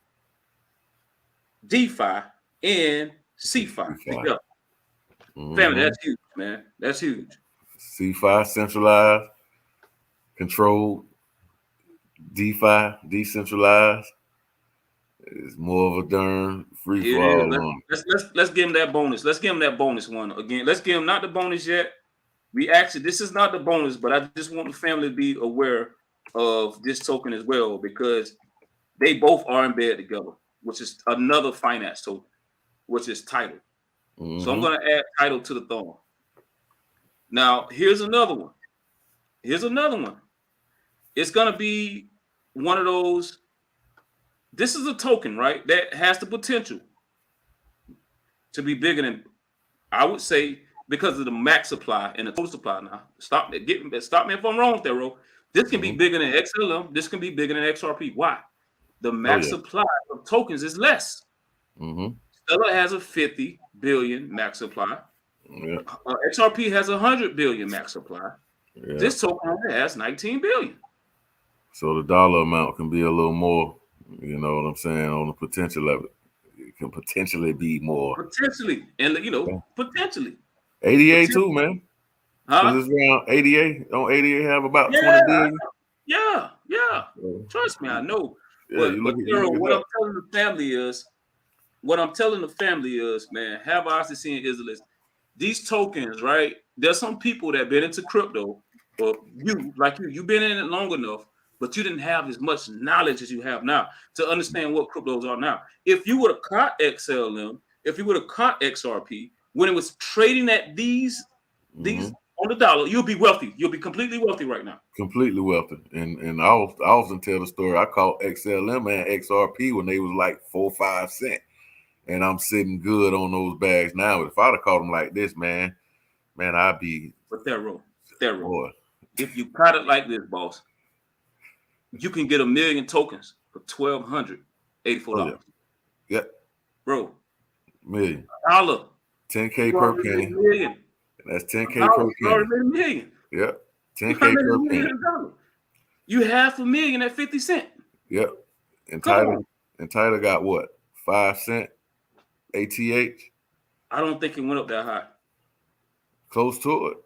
DeFi and CeFi together. Family, that's huge, man. That's huge. CeFi, centralized, controlled. DeFi, decentralized. It's more of a darn free for all. Let's give him that bonus. Let's give him that bonus one again. Let's give him not the bonus yet. This is not the bonus, but I just want the family to be aware of this token as well because they both are in bed together, which is another finance token, which is title. So I'm going to add title to the thorn. Now, here's another one. It's going to be one of those. This is a token, right, that has the potential to be bigger than, I would say, because of the max supply and the total supply. Now, stop me if I'm wrong, Thero. This can be bigger than XLM. This can be bigger than XRP. Why? The max supply of tokens is less. Stellar has a 50 billion max supply. XRP has 100 billion max supply. This token only has 19 billion. So the dollar amount can be a little more, you know what I'm saying, on the potential level. It can potentially be more. Potentially. And, potentially. 88 too, man. Huh? It's around 88. Don't 88 have about 20 billion? Yeah. Trust me, I know. What I'm telling the family is, man, have eyes to see in Israel. These tokens, right? There's some people that been into crypto, or you've been in it long enough, but you didn't have as much knowledge as you have now to understand what cryptos are now. If you would have caught XLM, if you would have caught XRP, when it was trading at these on the dollar, you'll be wealthy. You'll be completely wealthy right now. Completely wealthy. And I often tell the story. I caught XLM and XRP when they was like 4 or 5 cents. And I'm sitting good on those bags now. But if I'd have caught them like this, man, I'd be. But Thero, if you caught it like this, boss, you can get 1 million tokens for $1,284. Yep. Bro. Million. $1. 10K per penny. Million. That's 10K per penny. Million. Yep. 10K per penny. You have $1 at 50 cents. Yep. And Title got what? 5 cents ATH? I don't think it went up that high. Close to it.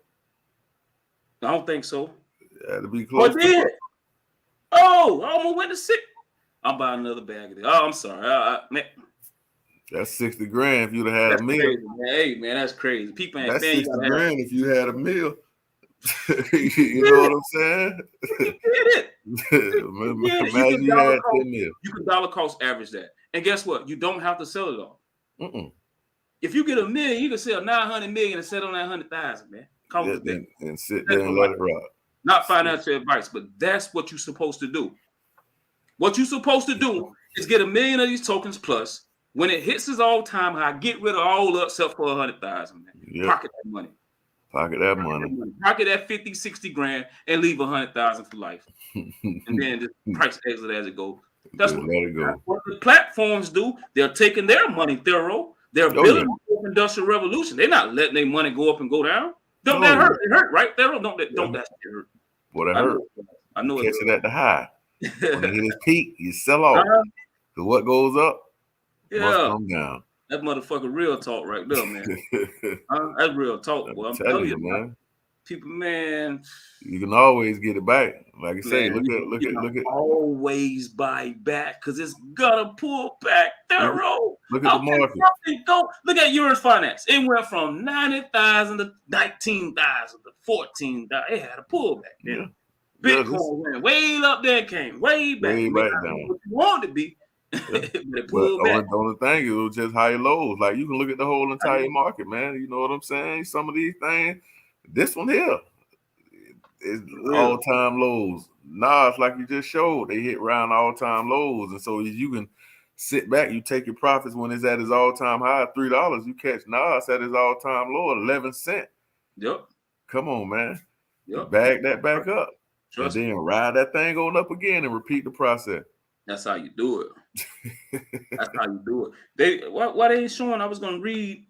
I don't think so. Yeah, to be close to it. Oh, I almost went to 6. I'm buying another bag of this. Oh, I'm sorry. Man. That's 60 grand if you'd have had a meal. Crazy, man. Hey, man, that's crazy. People ain't that's 60 grand if you had a meal. You know what I'm saying? You did it. Imagine you had 10 meals. You can dollar cost average that. And guess what? You don't have to sell it all. If you get $1 million, you can sell 900 million and settle on that 100,000, man. And sit there and let it rock. Not financial advice, but that's what you're supposed to do. What you're supposed to do is get 1 million of these tokens plus. When it hits its all-time high, get rid of all up except for 100,000, man. Pocket that money. Pocket that money. Pocket that 50, 60 grand and leave 100,000 for life. And then just price exit as it goes. That's Just let it go. what the platforms do. They're taking their money thorough. They're building the industrial revolution. They're not letting their money go up and go down. Don't that hurt? It hurt, right? Thorough, don't that shit hurt. Boy, that hurt. I know Catch it at the high. When it hit its peak, you sell off. Because what goes up must come down. That motherfucker real talk right there, man. That's real talk, boy. I'm telling you, man. People, man. You can always get it back. Like I say, look at always buy back because it's gonna pull back thorough. Look at the market. Look at Urus Finance. It went from 90,000 to 19,000 to 14,000. It had a pullback. Yeah. Bitcoin went way up there, came way back. Way back down. What you want to be. But the only thing is, it was just high lows. Like you can look at the whole entire market, man. You know what I'm saying? Some of these things, this one here is all-time lows. Nas, like you just showed, they hit around all-time lows, and so you can sit back, you take your profits when it's at his all-time high of $3. You catch Nas at his all-time low at 11 cents. Yep. Come on, man. Yep. Bag that back up. And then ride that thing on up again and repeat the process. That's how you do it. That's how you do it. Why they ain't showing? I was gonna read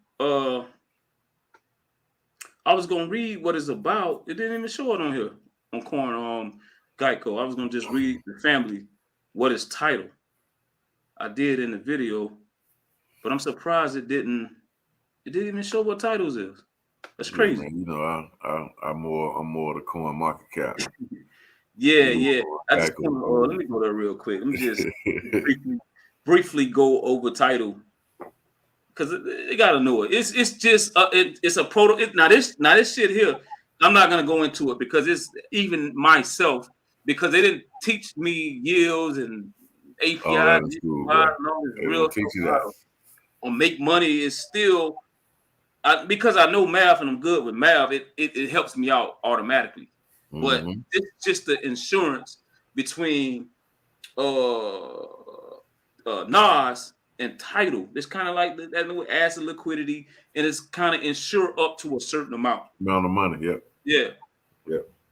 what it's about. It didn't even show it on here on Coin Geico. I was gonna just read the family what is titled. I did in the video, but I'm surprised it didn't even show what titles is. That's crazy. Yeah, man, you know, I'm more the coin market cap. Yeah. I just let me go there real quick. Let me just briefly go over title because they gotta know it. It's just it's a proto. Now this shit here, I'm not gonna go into it because it's even myself because they didn't teach me yields and API. Real or make money is still because I know math and I'm good with math. It helps me out automatically. But it's just the insurance between Nas and title. It's kind of like that asset liquidity, and it's kind of insure up to a certain amount of money. Yeah.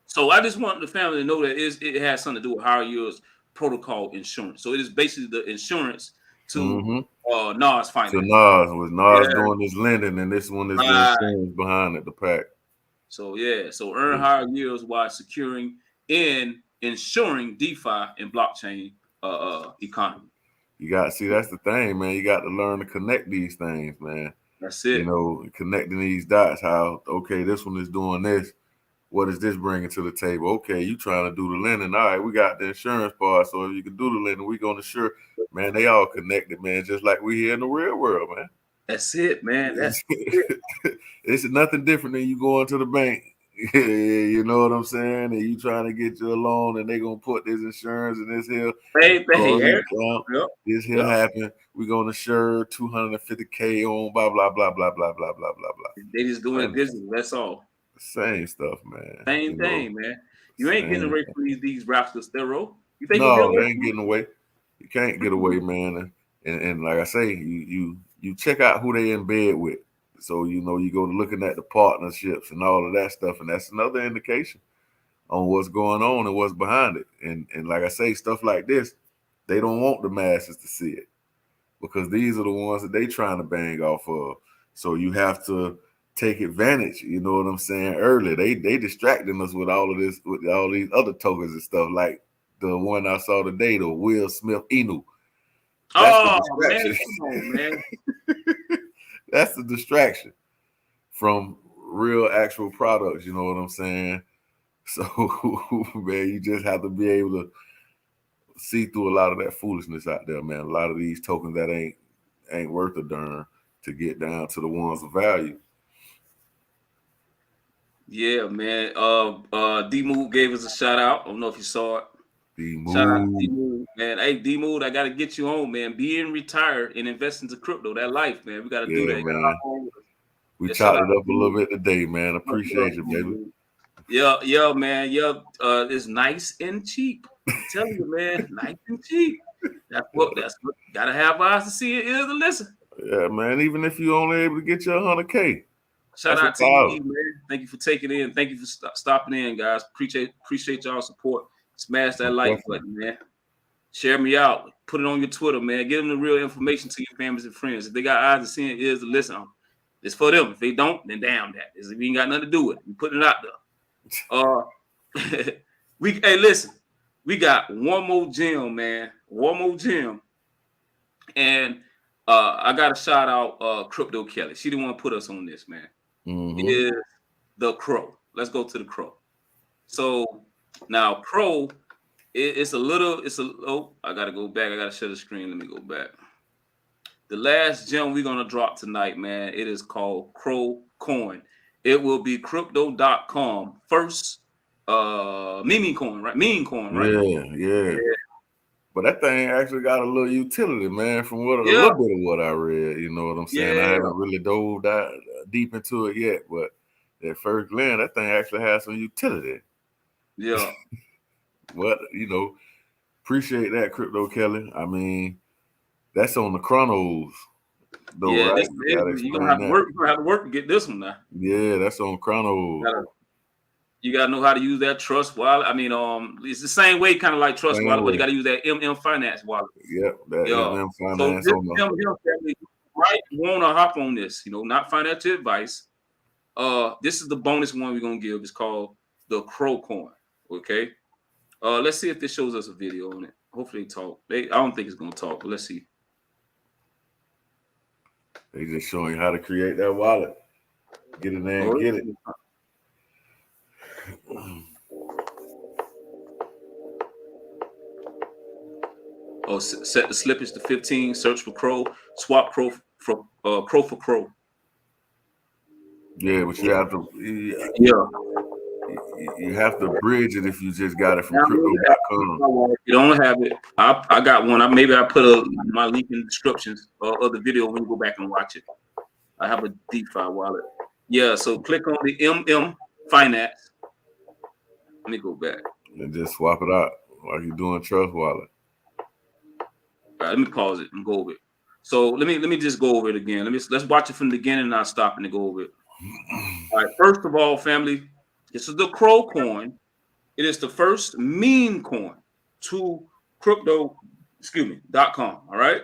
So I just want the family to know that it has something to do with higher yields protocol insurance. So it is basically the insurance to Nas finance. To Nas, with Nas doing this lending, and this one is the insurance behind it, the pack. So earn higher yields while securing and ensuring DeFi and blockchain economy. You got to see, that's the thing, man. You got to learn to connect these things, man. That's it. You know, connecting these dots. How this one is doing this. What is this bringing to the table? Okay, you trying to do the lending. All right, we got the insurance part. So if you can do the lending, we gonna insure. Man, they all connected, man. Just like we here in the real world, man. That's it, man. That's it. It's nothing different than you going to the bank. You know what I'm saying? And you trying to get you a loan, and they gonna put this insurance and this here. This here happen. We gonna insure $250K on blah blah blah blah blah blah blah blah blah. They just doing business. That's all. Same stuff, man. Same thing, man. You ain't getting away from these rascals, thorough. You think no, they ain't getting away. You can't get away, man. And like I say, you check out who they in bed with. So, you know, you go to looking at the partnerships and all of that stuff. And that's another indication on what's going on and what's behind it. And like I say, stuff like this, they don't want the masses to see it because these are the ones that they trying to bang off of. So you have to take advantage, you know what I'm saying, early. They distracting us with all of this, with all these other tokens and stuff, like the one I saw today, the Will Smith Inu. Man, come on, man. That's the distraction from real actual products, you know what I'm saying? So, man, you just have to be able to see through a lot of that foolishness out there, man. A lot of these tokens that ain't worth a darn to get down to the ones of value. Yeah, man. D-Mood gave us a shout out. I don't know if you saw it. D-Mood. Shout out to D-Mood, man. Hey, D-Mood, I got to get you on, man. Being retired and invest into crypto, that life, man. We got to do that. Man. We chopped it up a little bit today, man. Appreciate you, baby. Yeah, man. Yeah, it's nice and cheap. I'm telling you, man, nice and cheap. That's what gotta have eyes to see it, ears to listen. Yeah, man. Even if you only able to get you $100K, Shout out to you, man. Thank you for taking in. Thank you for stopping in, guys. Appreciate y'all support. Smash that like button, man. Share me out. Put it on your Twitter, man. Give them the real information to your families and friends. If they got eyes to see and ears to listen, it's for them. If they don't, then damn that. We ain't got nothing to do with it. We putting it out there. Hey, listen. We got one more gem, man. One more gem. And I got to shout out Crypto Kelly. She the one put us on this, man. Is the Crow. Let's go to the Crow. So now Crow, I gotta go back. I gotta share the screen. Let me go back. The last gem we're gonna drop tonight, man, it is called Crow Coin. It will be crypto.com first meme coin, right? Meme coin, right? Yeah. But that thing actually got a little utility, man, from a little bit of what I read. You know what I'm saying? I haven't really dove deep into it yet, but at first glance, that thing actually has some utility. Yeah. But, you know, appreciate that, Crypto Kelly. I mean, that's on the chronos, though, right? You're gonna have to work. You're gonna have to work to get this one now. Yeah, that's on chronos. You gotta know how to use that Trust wallet. I mean, it's the same way, kind of like Trust wallet, but you gotta use that Finance wallet. Yep, that Finance. So this might want to hop on this. You know, not financial advice. This is the bonus one we're gonna give. It's called the Crow Coin. Okay. Let's see if this shows us a video on it. Hopefully, they talk. I don't think it's gonna talk, but let's see. They just showing you how to create that wallet. Get in there and get it. Set the slippage to 15. Search for Crow. Swap Crow for Crow. Yeah, but you have to. You have to bridge it if you just got it from crypto.com. You don't have it. I got one. Maybe I put my link in the descriptions of the video when you go back and watch it. I have a DeFi wallet. Yeah, so click on the Finance. Let me go back. And just swap it out while you're doing Trust wallet. All right, let me pause it and go over it. So let me just go over it again. Let's watch it from the beginning and I'll stop and go over it. All right, first of all, family, this is the Crow Coin. It is the first meme coin to crypto.com. All right.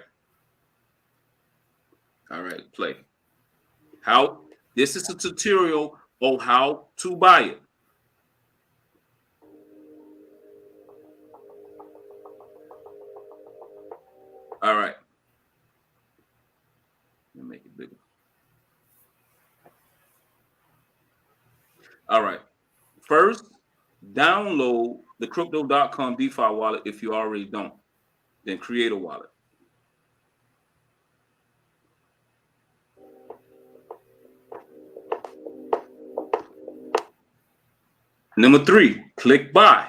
All right, play. This is a tutorial on how to buy it. All right. Let me make it bigger. All right. First, download the crypto.com DeFi wallet if you already don't. Then create a wallet. Number 3, click buy.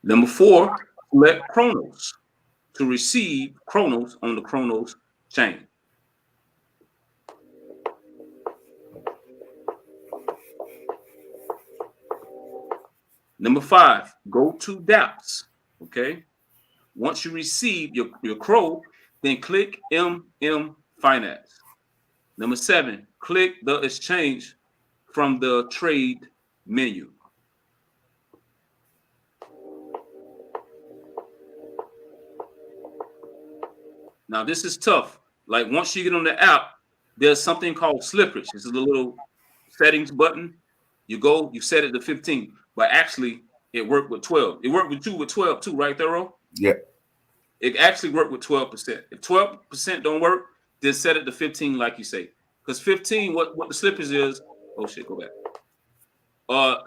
Number 4, select Chronos to receive Chronos on the Chronos chain. Number 5, go to dApps. Okay. Once you receive your Crow, then click Finance. Number 7, click the exchange from the trade menu. Now this is tough. Like once you get on the app, there's something called slippage. This is a little settings button. You set it to 15, but actually it worked with 12. It worked with 12 too, right, Thoro? Yeah. It actually worked with 12%. If 12% don't work, then set it to 15, like you say. Because 15, what the slippage is, oh shit, go back.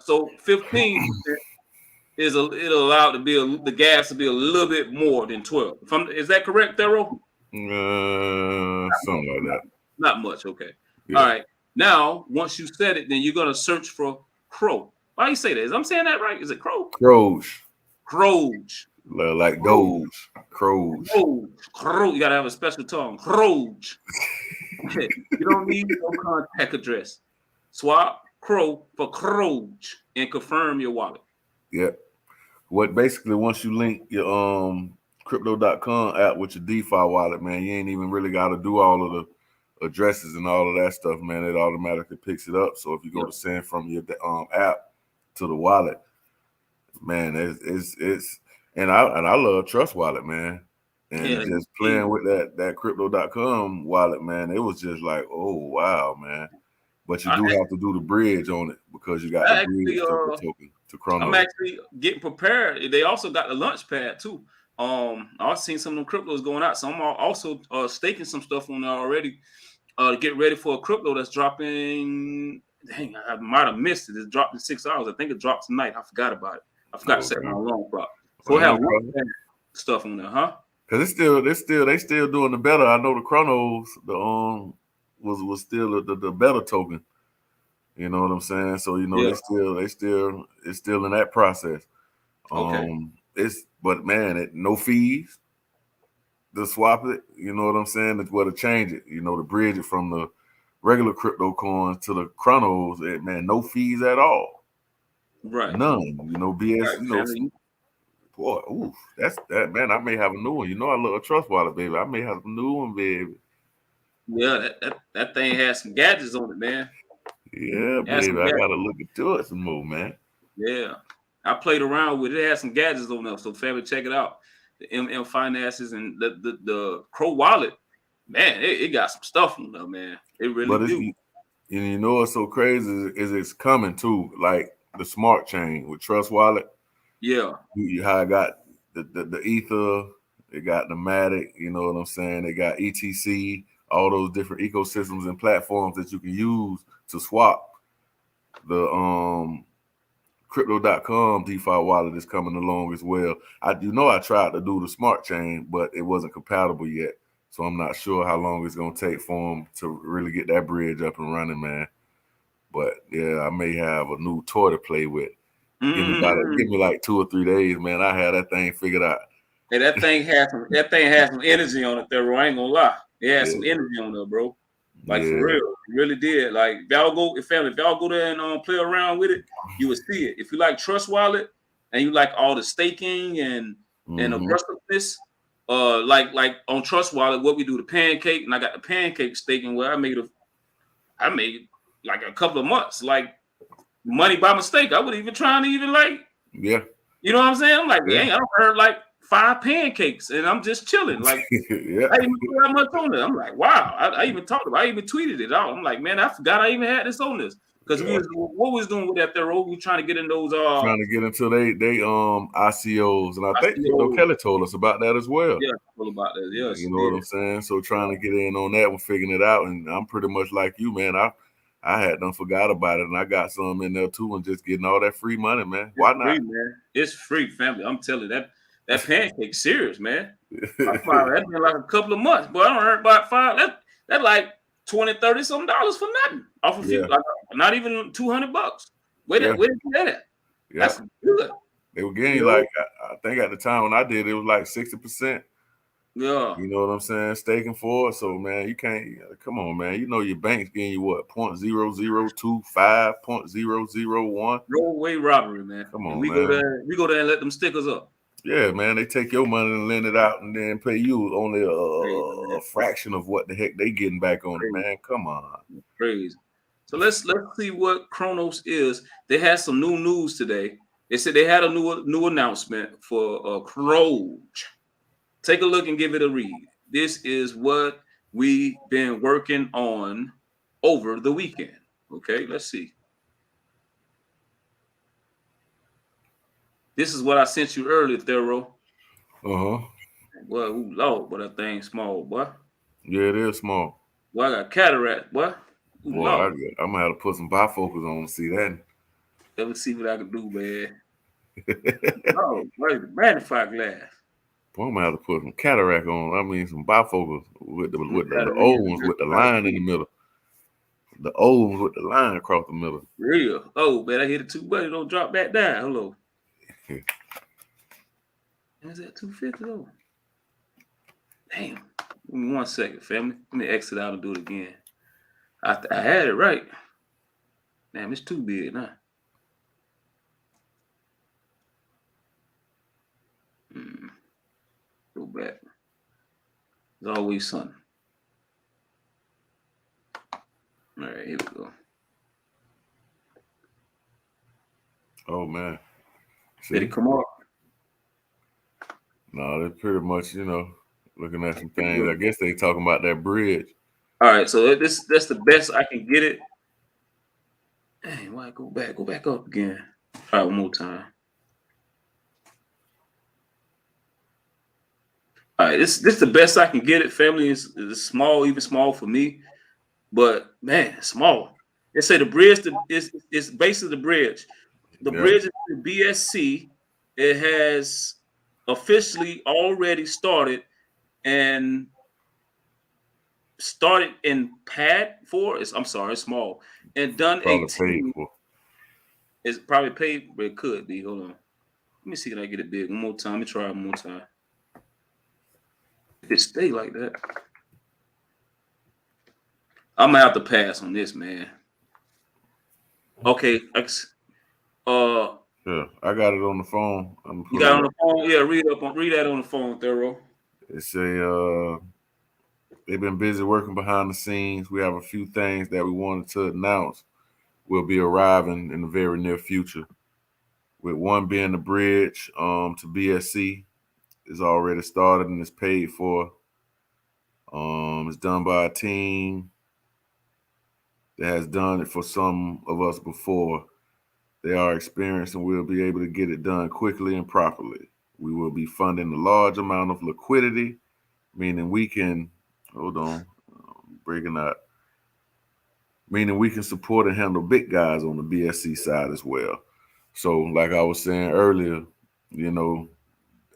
So 15% it'll allow the gas to be a little bit more than 12. Is that correct, Thoro? Something like that. Not much, okay. Yeah. All right. Now, once you set it, then you're gonna search for Crow. Why you say that? I'm saying that right? Is it Crow? Crows. Like Doge. Crows. Crow. You gotta have a special tongue. Crows. You don't need no contact address. Swap Crow for Crows and confirm your wallet. Yep. Basically once you link your crypto.com app with your DeFi wallet, man, you ain't even really got to do all of addresses and all of that stuff, man, it automatically picks it up. So if you go to send from your app to the wallet, man, it's and I love Trust Wallet, man. And just playing with that crypto.com wallet, man, it was just like, oh wow, man. But you do have to do the bridge on it because you got the bridge token to Chronos. I'm actually getting prepared. They also got the launch pad too. I've seen some of them cryptos going out, so I'm also staking some stuff on there already to get ready for a crypto that's dropping. Dang, I might have missed it. It's dropped in 6 hours. I think it dropped tonight. I forgot about it. I forgot to set my alarm clock. So we have stuff on there, huh? Because they still doing the better. I know the Chronos, was still the better token. You know what I'm saying? So they still it's still in that process. But man, no fees to swap it. You know what I'm saying? It's what to change it. To bridge it from the regular crypto coins to the Chronos. Man, no fees at all. Right. None. BS. Right, boy, oof, that's that, man. I may have a new one. I love a Trust Wallet, baby. I may have a new one, baby. Yeah, that thing has some gadgets on it, man. Yeah, baby. I gotta look into it some more, man. Yeah, I played around with it. It has some gadgets on there, so family, check it out. The MM Finances and the Crow Wallet, man, it got some stuff on there, man. It really do. And what's so crazy is it's coming too, like the smart chain with Trust Wallet. Yeah. How I got the Ether, it got the Matic, you know what I'm saying? They got ETC, all those different ecosystems and platforms that you can use to swap. The crypto.com DeFi wallet is coming along as well. I tried to do the smart chain, but it wasn't compatible yet. So I'm not sure how long it's gonna take for them to really get that bridge up and running, man. But yeah, I may have a new toy to play with. Give me like 2 or 3 days, man. I had that thing figured out. Hey, that thing has some energy on it there, I ain't gonna lie. It has some energy on there, bro. Like for real. It really did. Like if y'all go there and play around with it, you will see it. If you like Trust Wallet and you like all the staking and aggressiveness, like on Trust Wallet, what we do, the pancake, and I got the pancake staking where I made like a couple of months, like money by mistake. I wasn't even trying to you know what I'm saying? I'm like, dang, I heard like 5 pancakes and I'm just chilling. Like I didn't even put that much on there. I'm like, wow. I even talked about it. I even tweeted it out. I'm like, man, I forgot I even had this on this. Because what was doing with that there, we trying to get in those trying to get into they ICOs. And I think Kelly told us about that as well. Yeah, told about that. Yes. You know what I'm saying? So trying to get in on that one, figuring it out. And I'm pretty much like you, man. I had done forgot about it, and I got some in there too, and just getting all that free money, man. Why not? Free, man. It's free, family. I'm telling you, that pancake serious, man. That's been like a couple of months, but I don't earn about 5. That like $20-30 some dollars for nothing off a few, like not even $200. Where did you get it? Yeah. That's good. They were getting like I think at the time when I did it was like 60%. Yeah. You know what I'm saying? Staking for it. So man, you can't come on, man. Your bank's getting you what 0.0025, 0.001. Rollaway robbery, man. Come on, we man. We go there and let them stickers up. Yeah, man. They take your money and lend it out and then pay you only a fraction of what the heck they getting back on it, man. Come on. Crazy. So let's see what Chronos is. They had some new news today. They said they had a new announcement for Crow. Take a look and give it a read. This is what we've been working on over the weekend. Okay, let's see. This is what I sent you earlier, Thoro. Well, ooh, Lord, but that thing small, boy. Yeah, it is small. Boy, I got cataract, boy. Ooh, boy, I'm gonna have to put some bifocals on to see that. Let me see what I can do, man. Oh, where's the magnifying glass? Boy, I'm gonna have to put some cataract on. I mean, some bifocals with the old ones with the line in the middle. The old ones with the line across the middle. Real. Oh, man, I hit it too much. Don't drop back down. Hello. Is that 250 though? Damn. Give me 1 second, family. Let me exit out and do it again. I had it right. Damn, it's too big now. Go back. There's always something. right, here we go. Oh man. See? Did it come up? No, they're pretty much, looking at some things. I guess they talking about that bridge. All right, so that's the best I can get it. Dang, why go back? Go back up again. All right, one more time. All right, this the best I can get it. Family is small, even small for me. But man, small. They say the bridge is basically the bridge. The bridge is the BSC. It has officially already started and started in pad 4. I'm sorry, it's small. And done Probably 18. paid for. It's probably paid, but it could be. Hold on. Let me see, can I get it big one more time? Let me try it one more time. If it stay like that, I'm gonna have to pass on this, man. Okay. Yeah, I got it on the phone. You got it on the phone? Yeah, read that on the phone, Thorough. It's they've been busy working behind the scenes. We have a few things that we wanted to announce will be arriving in the very near future. With one being the bridge to BSC is already started and is paid for. It's done by a team that has done it for some of us before. They are experienced and will be able to get it done quickly and properly. We will be funding a large amount of liquidity, meaning we can, meaning we can support and handle big guys on the BSC side as well. So like I was saying earlier,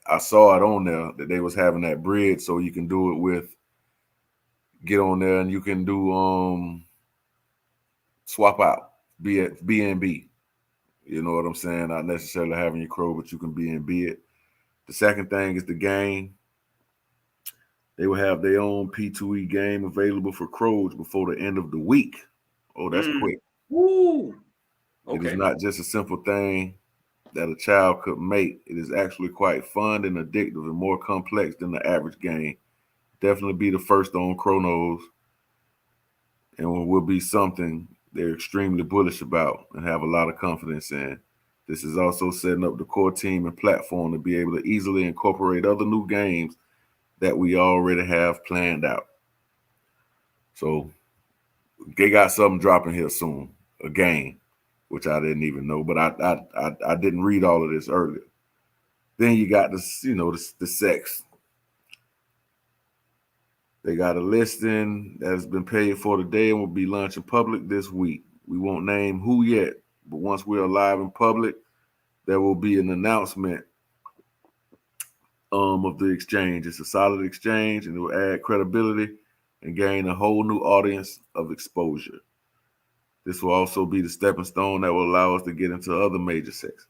I saw it on there that they was having that bridge, so you can do it get on there and you can do swap out, B&B. You know what I'm saying? Not necessarily having your crow, but you can B&B it. The second thing is the game. They will have their own P2E game available for crows before the end of the week. Oh, that's quick. Woo. Okay. It is not just a simple thing that a child could make. It is actually quite fun and addictive and more complex than the average game. Definitely be the first on Chronos, and will be something they're extremely bullish about and have a lot of confidence in. This is also setting up the core team and platform to be able to easily incorporate other new games that we already have planned out. So they got something dropping here soon, a game, which I didn't even know, but I didn't read all of this earlier. Then you got this, the sex. They got a listing that has been paid for today and will be launching public this week. We won't name who yet, but once we're live in public, there will be an announcement of the exchange. It's a solid exchange, and it will add credibility and gain a whole new audience of exposure. This will also be the stepping stone that will allow us to get into other major sections.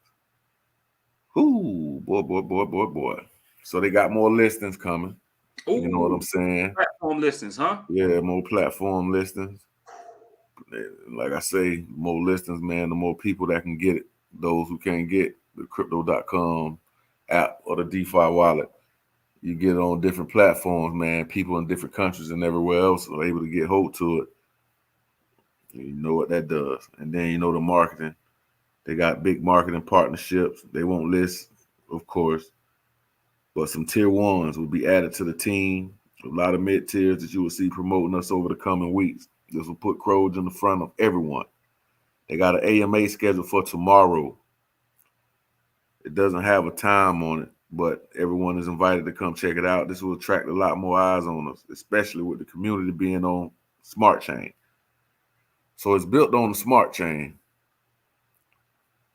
Ooh, boy. So they got more listings coming. Ooh, you know what I'm saying? Platform listings, huh? Yeah, more platform listings. Like I say, more listings, man, the more people that can get it. Those who can't get the crypto.com app or the DeFi wallet, you get it on different platforms, man. People in different countries and everywhere else are able to get hold to it. You know what that does. And then the marketing. They got big marketing partnerships. They won't list, of course, but some tier ones will be added to the team. A lot of mid tiers that you will see promoting us over the coming weeks. This will put Crows in the front of everyone. They got an AMA scheduled for tomorrow. It doesn't have a time on it, but everyone is invited to come check it out. This will attract a lot more eyes on us, especially with the community being on Smart Chain. So it's built on the Smart Chain,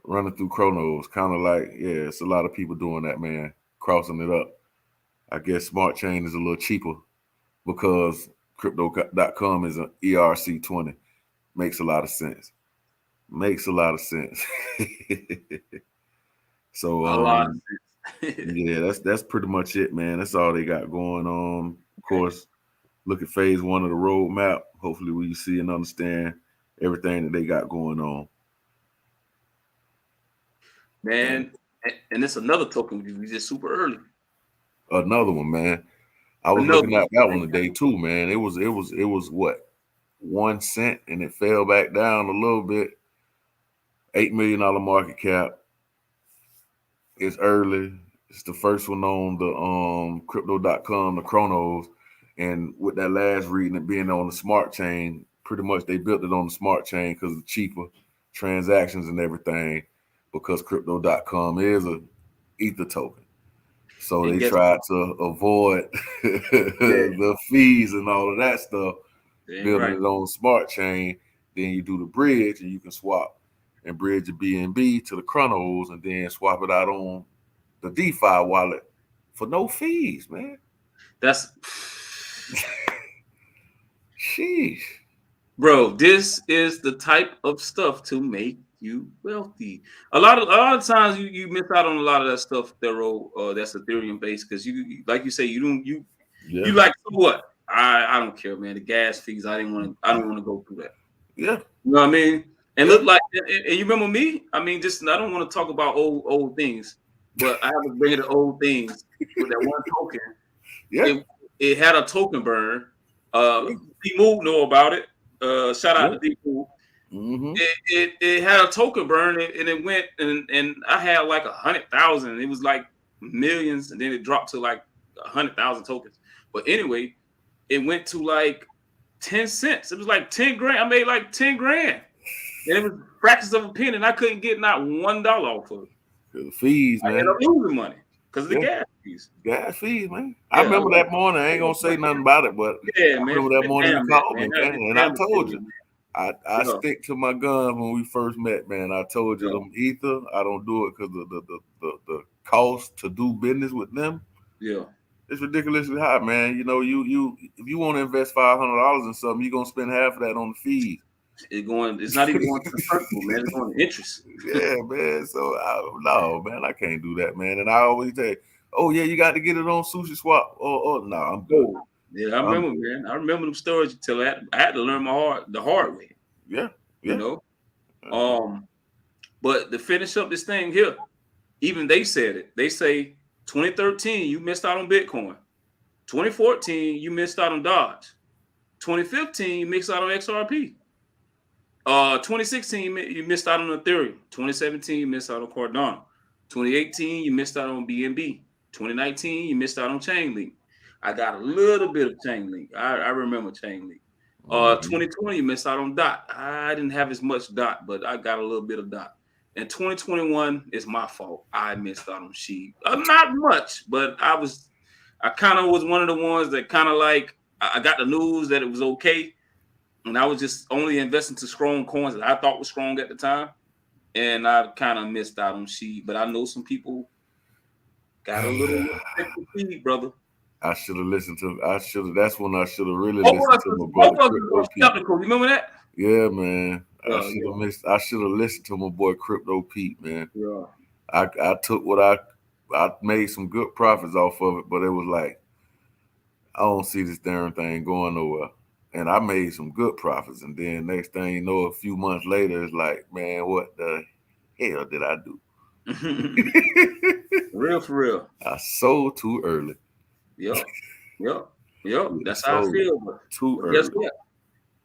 running through Chronos, kind of like, it's a lot of people doing that, man, crossing it up. I guess Smart Chain is a little cheaper because crypto.com is an ERC20. Makes a lot of sense. So a lot of sense. Yeah, that's pretty much it, man. That's all they got going on. Of course, look at phase 1 of the roadmap. Hopefully we see and understand everything that they got going on. Man, and it's another token. We just super early. Another one, man. I was looking at that one today too, man. It was what? 1 cent, and it fell back down a little bit. $8 million market cap. It's early. It's the first one on the crypto.com, the Chronos. And with that last reading, it being on the smart chain, pretty much they built it on the smart chain because of cheaper transactions and everything, because crypto.com is a Ether token. So they tried to avoid the fees and all of that stuff, building it on the smart chain. Then you do the bridge and you can swap and bridge your BNB to the Chronos and then swap it out on the DeFi wallet for no fees, man. That's sheesh. Bro, this is the type of stuff to make you wealthy. A lot of times you miss out on a lot of that stuff, Thoro, that's Ethereum based, because you like you say you like, so what? I don't care, man. The gas fees, I don't want to go through that. Yeah. You know what I mean? And look like, and you remember me? I mean, just I don't want to talk about old things, but I have to bring the old things with that one token. Yeah. It had a token burn. D-Move know about it. Shout out to D-Move. Mm-hmm. It had a token burn and it went and I had like 100,000. It was like millions, and then it dropped to like 100,000 tokens. But anyway, it went to like 10 cents. It was like 10 grand. I made like 10 grand. And it was fractions of a penny, and I couldn't get not $1 off of it. The fees, man. I ended up losing money because of the gas fees. Gas fees, man. I remember that morning. I ain't gonna say nothing about it, but I remember that morning you called me, man, and I told you. I stick to my guns when we first met, man. I told you them Ether, I don't do it because the cost to do business with them. Yeah. It's ridiculously high, man. You know, you if you want to invest $500 in something, you're gonna spend half of that on the fees. It's not even going to the principal, man. It's going to interest. Yeah, man. So no, man, I can't do that, man. And I always say, oh yeah, you got to get it on Sushi Swap. Oh no, I'm good. Yeah, I remember, man. I remember them stories you tell. I had to learn the hard way. Yeah. You know. But to finish up this thing here, even they said it. They say 2013 you missed out on Bitcoin. 2014 you missed out on Dodge. 2015 you missed out on XRP. 2016 you missed out on Ethereum. 2017 you missed out on Cardano. 2018 you missed out on BNB. 2019 you missed out on Chainlink. I got a little bit of Chainlink. I remember Chainlink. 2020 you missed out on DOT. I didn't have as much DOT, but I got a little bit of DOT. And 2021 is my fault. I missed out on SHIB. Not much, but I kind of was one of the ones that kind of like I got the news that it was okay. And I was just only investing to strong coins that I thought was strong at the time. And I kind of missed out on SHIB. But I know some people got a little feed, brother. I should have listened to. That's when I should have really listened to my boy Crypto Pete. You remember that? Yeah, man. I should have listened to my boy Crypto Pete, man. Yeah. I took what I made some good profits off of it, but it was like I don't see this darn thing going nowhere. And I made some good profits, and then next thing you know, a few months later, it's like, man, what the hell did I do? For real. I sold too early. Yep. That's how I feel. But too early. Guess what?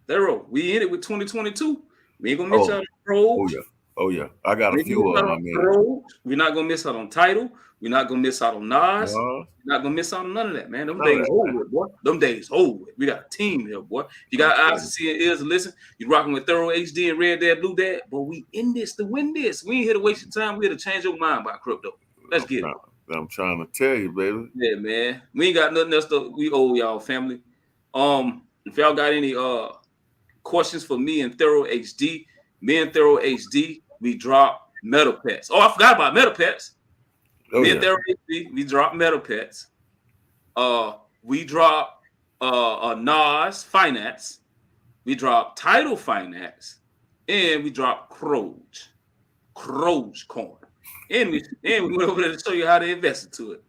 Thero, we in it with 2022. We ain't gonna miss out on Uphold. Oh yeah. I got a few of them, man. We're not gonna miss out on Tidal. We're not gonna miss out on Nas. We're not gonna miss out on none of that, man. Them days over with, boy. Them days over with. We got a team here, boy. You got eyes to see and ears to listen. You rocking with ThoroHD and REDDADBLUEDAD. But we in this to win this. We ain't here to waste your time. We here to change your mind by crypto. Let's get it. I'm trying to tell you, baby. Yeah, man. We ain't got nothing else we owe y'all, family. If y'all got any questions for me and ThoroHD, we drop Metal Pets. Oh, I forgot about Metal Pets. Me and ThoroHD, we drop Metal Pets. We drop Nas Finance. We drop Tidal Finance, and we drop Croge Coin. And we went over there to show you how to invest into it.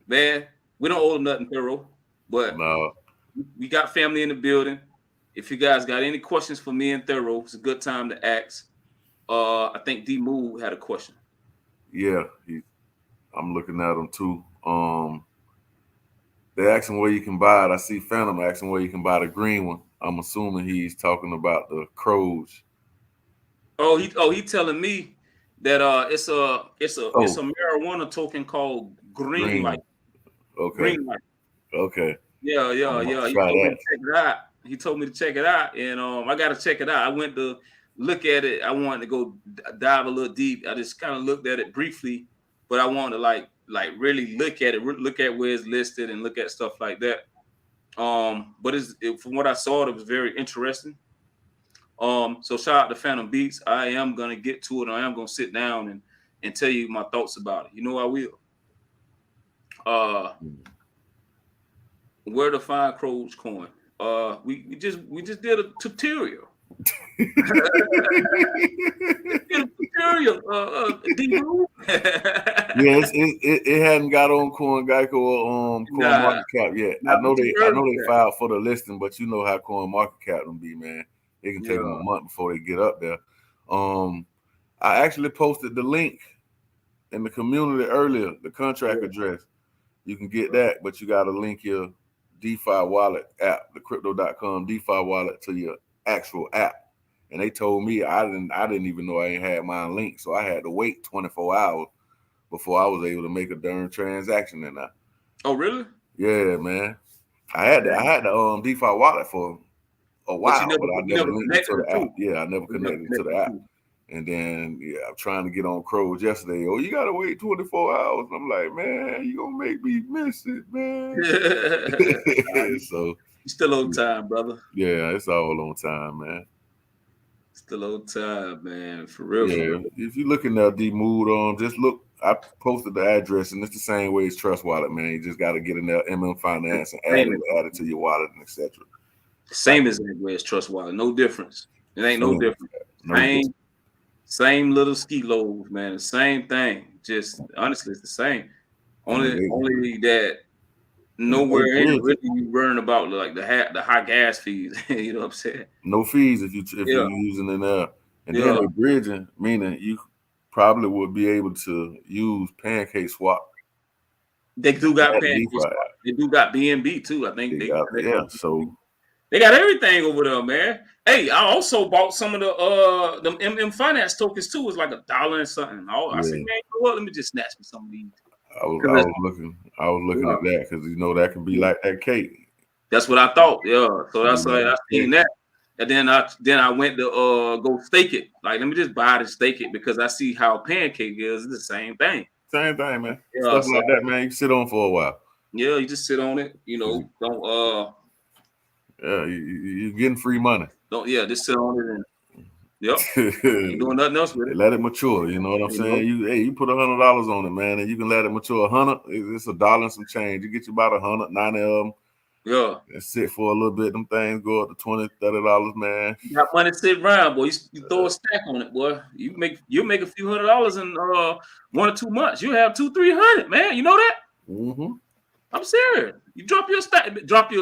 Man, we don't owe them nothing, Thero, but we got family in the building. If you guys got any questions for me and Thero, it's a good time to ask. I think D-Move had a question. Yeah, I'm looking at them too. They're asking where you can buy it. I see Phantom asking where you can buy the green one. I'm assuming he's talking about the crows. Oh, he telling me that it's a marijuana token called Green Light. Okay. Green Light. Okay. Yeah. He told me to check it out. He told me to check it out, and I got to check it out. I went to look at it. I wanted to go dive a little deep. I just kind of looked at it briefly, but I wanted to like really look at it, look at where it's listed, and look at stuff like that. But from what I saw, it was very interesting. So shout out to Phantom Beats. I am gonna get to it. I am gonna sit down and tell you my thoughts about it. You know I will. Where to find Crows coin? We just did a tutorial. Yes, it hadn't got on Coin Geico or Coin Market Cap yet. I know they filed for the listing, but you know how Coin Market Cap them be, man. It can take them a month before they get up there. I actually posted the link in the community earlier, the contract address. You can get that, but you got to link your DeFi wallet app, the crypto.com DeFi wallet, to your actual app. And they told me I didn't even know I ain't had mine linked, so I had to wait 24 hours before I was able to make a darn transaction in that. Oh, really? Yeah, man. I had the DeFi wallet for a while, but I never linked it to the app. Yeah, I never connected to the app. And then I'm trying to get on Crows yesterday. Oh, you gotta wait 24 hours. And I'm like, man, you gonna make me miss it, man. So you still on time, brother. Yeah, it's all on time, man. Still on time, man. For real. Yeah, for real. If you're looking at D-Mood, just look. I posted the address, and it's the same way as Trust Wallet, man. You just got to get in there, Finance, and add it to your wallet, and etc. Same as way as Trust Wallet, no difference. It ain't no difference. Same little ski loads, man. The same thing. Just honestly, it's the same. Only that nowhere in it really you worrying about like the high gas fees. You know what I'm saying? No fees if you're using it there. And then they're bridging, meaning you probably would be able to use Pancake Swap. They do got Pancake Swap. They do got BNB too. I think so they got everything over there, man. Hey, I also bought some of the Finance tokens too. It's like $1 and something. I said, man, let me just snatch me some of these. I was looking at that because that can be like that cake. That's what I thought. Yeah. So that's why I seen that. And then I went to go stake it. Like, let me just buy it and stake it because I see how Pancake is. It's the same thing. Same thing, man. Stuff like that, man. You can sit on for a while. Yeah, you just sit on it. Don't yeah, you're getting free money. Just sit on it and ain't doing nothing else with it. Let it mature. You know what I'm saying? You put $100 on it, man, and you can let it mature. 100, it's $1 and some change. You get you about 100, 90 of them. Yeah. And sit for a little bit. Them things go up to $20, $30, man. You got money to sit around, boy. You throw a stack on it, boy. You make a few $100 in 1 or 2 months. You have $200-300, man. You know that? Mm-hmm. I'm serious. You drop your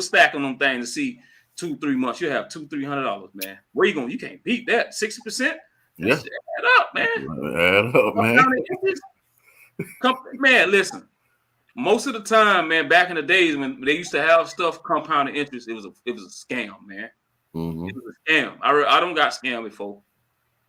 stack on them things to see 2-3 months. You have $200-300, man. Where you going? You can't beat that. 60%. Yeah. Add up, man. Add up, man. Man, listen. Most of the time, man, back in the days when they used to have stuff compounded interest, it was a scam, man. Mm-hmm. It was a scam. I don't got scammed before.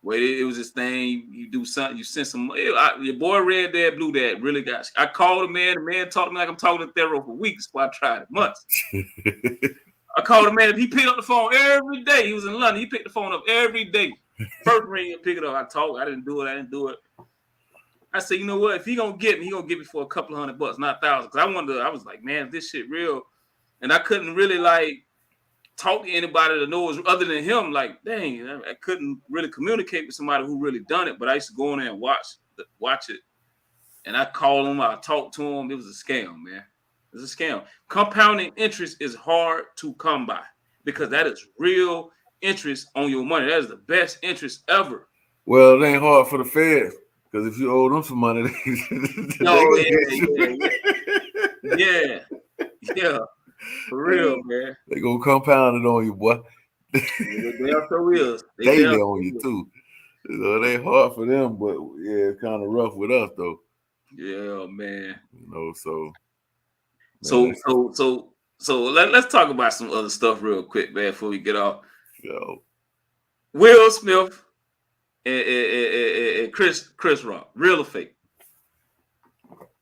Where it was this thing, you do something, you send some. Your boy REDDADBLUEDAD really got. I called the man talked to me like I'm talking to Thero for weeks. Before I tried it months. I called the man. He picked up the phone every day. He was in London. He picked the phone up every day. First ring, pick it up. I talked. I didn't do it. I said, you know what? If he gonna get me, he gonna get me for a couple of $100, not thousands. Cause I was like, man, this shit real, and I couldn't really like talk to anybody that knows other than him. Like, dang, I couldn't really communicate with somebody who really done it. But I used to go in there and watch it, and I called him. I talked to him. It was a scam, man. It was a scam. Compounding interest is hard to come by because that is real interest on your money. That is the best interest ever. Well, it ain't hard for the feds. Because if you owe them some money, yeah, for real, man. They gonna compound it on you, boy. They also is. They on you too. So it ain't hard for them, but yeah, it's kind of rough with us though. Yeah, man. So So let's talk about some other stuff real quick, man, before we get off. Yo, Will Smith and Chris Rock, real or fake?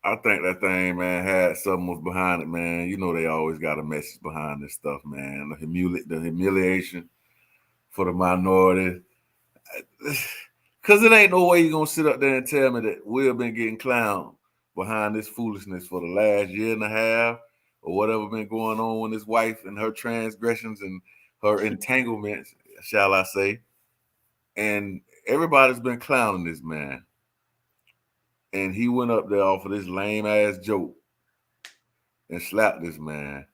I think that thing, man, had something was behind it, man. You know they always got a message behind this stuff, man. The humiliation for the minority. Because it ain't no way you're going to sit up there and tell me that Will been getting clowned behind this foolishness for the last year and a half or whatever been going on with his wife and her transgressions and her entanglements, shall I say. And everybody's been clowning this man. And he went up there off of this lame-ass joke and slapped this man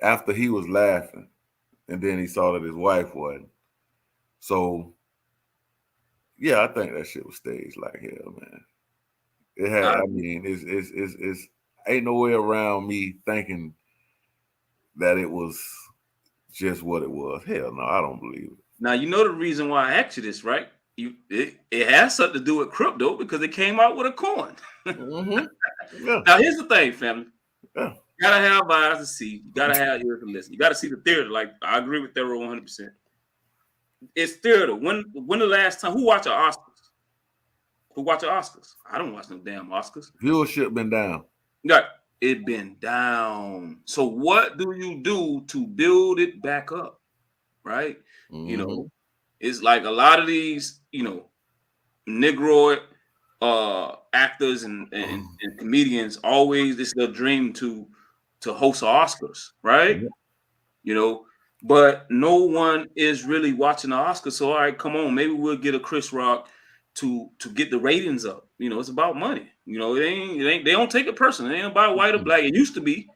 after he was laughing. And then he saw that his wife wasn't. So, yeah, I think that shit was staged like hell, man. It had, I mean, it's ain't no way around me thinking that it was just what it was. Hell no, I don't believe it. Now, you know the reason why I asked you this, right? It has something to do with crypto because it came out with a coin. Yeah. Now, here's the thing, family. Yeah. You gotta have eyes to see. You gotta have ears to listen. You gotta see the theater. Like, I agree with Thero 100%. It's theater. When the last time, who watched the Oscars? Who watch the Oscars? I don't watch no damn Oscars. Viewership been down. Yeah, it been down. So what do you do to build it back up? Right? You know, it's like a lot of these, you know, Negroid actors and comedians always, it's their dream to host Oscars, right? Yeah. You know, but no one is really watching the Oscars. So all right, come on, maybe we'll get a Chris Rock to get the ratings up. You know, it's about money. You know, it ain't they don't take it personal. It ain't about white or black. It used to be,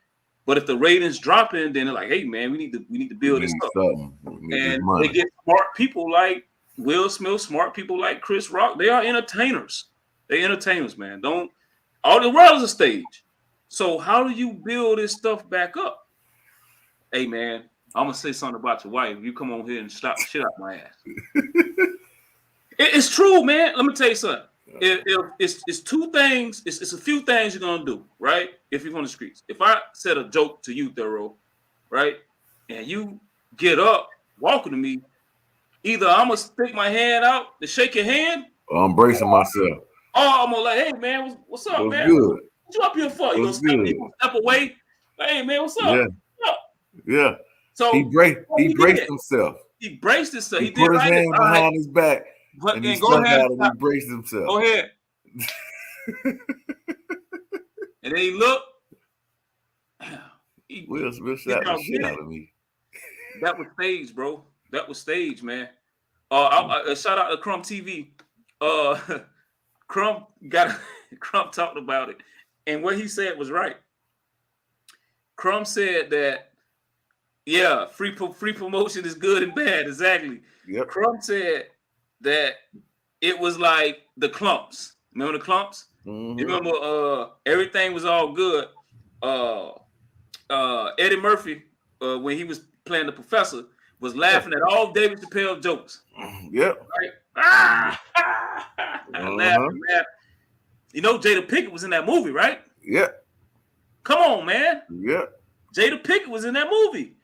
but if the ratings dropping, then they're like, hey man, we need to build this up. And they get smart people like Will Smith, smart people like Chris Rock. They are entertainers. They entertainers, man. All the world is a stage. So how do you build this stuff back up? Hey man, I'm gonna say something about your wife. You come on here and slap the shit out my ass. It's true, man. Let me tell you something. It's two things. It's a few things you're gonna do, right? If you're on the streets. If I said a joke to you, Thero, right, and you get up walking to me, either I'm gonna stick my hand out to shake your hand. I'm bracing myself. Oh, I'm gonna like, hey man, what's up, man? Good. What you up here for? You gonna step away? Like, hey man, what's up? Yeah. What's up? Yeah. So he braced himself. He braced himself. He put his hand behind his back. And he go ahead. Out and he braced himself. Go ahead. And then he looked. Will Smith shot the shit out of me. That was staged, bro. That was staged, man. Shout out to Crumb TV. Crumb talked about it, and what he said was right. Crumb said that, yeah, free promotion is good and bad. Exactly. Yep. Crumb said that it was like the Clumps. Remember the Clumps? Mm-hmm. You remember everything was all good. Eddie Murphy, when he was playing the professor, was laughing at all David Chappelle jokes. Yep. Right? Laughing. You know Jada Pinkett was in that movie, right? Yep. Come on, man. Yep. Jada Pinkett was in that movie.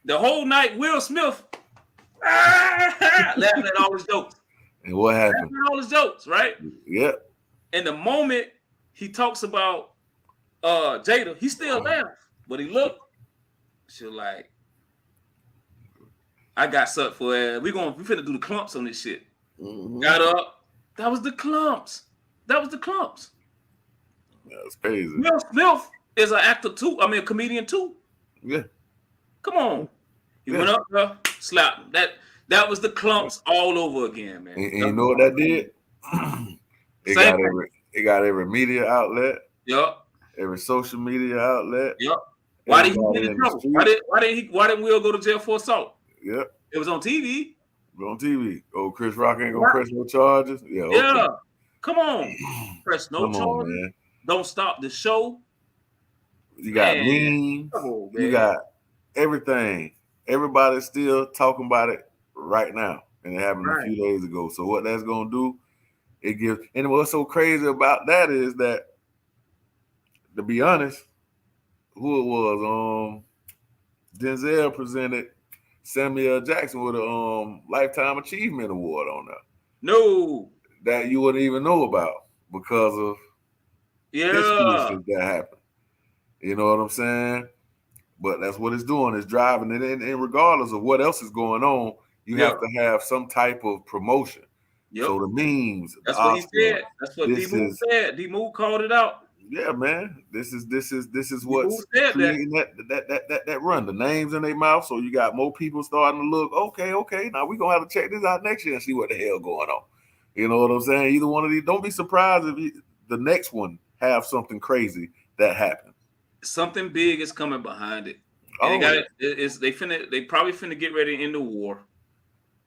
The whole night, Will Smith laughing at all his jokes. And what happened? Laughing at all his jokes, right? Yep. And the moment he talks about Jada, he still laughs. But he looked, she was like, I got something for her. We finna do the Clumps on this shit. Mm-hmm. Got up. That was the Clumps. That was the Clumps. That's crazy. Will Smith is an actor too. I mean, a comedian too. Yeah. Come on. He went up there, slapped him. That was the Clumps all over again, man. And you know what that did? It got every media outlet. Yup. Every social media outlet. Yup. Why did he get in trouble? Why didn't Will go to jail for assault? Yep. It was on TV. On TV. Oh, Chris Rock ain't gonna press no charges. Yeah. Okay. Yeah. Come on. Press no charges. Man. Don't stop the show. You got memes. You got everything. Everybody's still talking about it right now. And it happened a few days ago. So what that's gonna do, it gives, and what's so crazy about that is that, to be honest, who it was. Denzel presented Samuel Jackson with a Lifetime Achievement Award on that. No, that you wouldn't even know about because of his foolishness that happened. You know what I'm saying? But that's what it's doing. It's driving it in. And regardless of what else is going on, you have to have some type of promotion. Yep. So the memes. That's the what Oscar, he said. That's what D-Move said. D-Move called it out. Yeah, man. This is what's creating that run. The names in their mouth. So you got more people starting to look, okay. Now we're gonna have to check this out next year and see what the hell going on. You know what I'm saying? Either one of these. Don't be surprised if the next one have something crazy that happens. Something big is coming behind it. And they probably finna get ready to end the war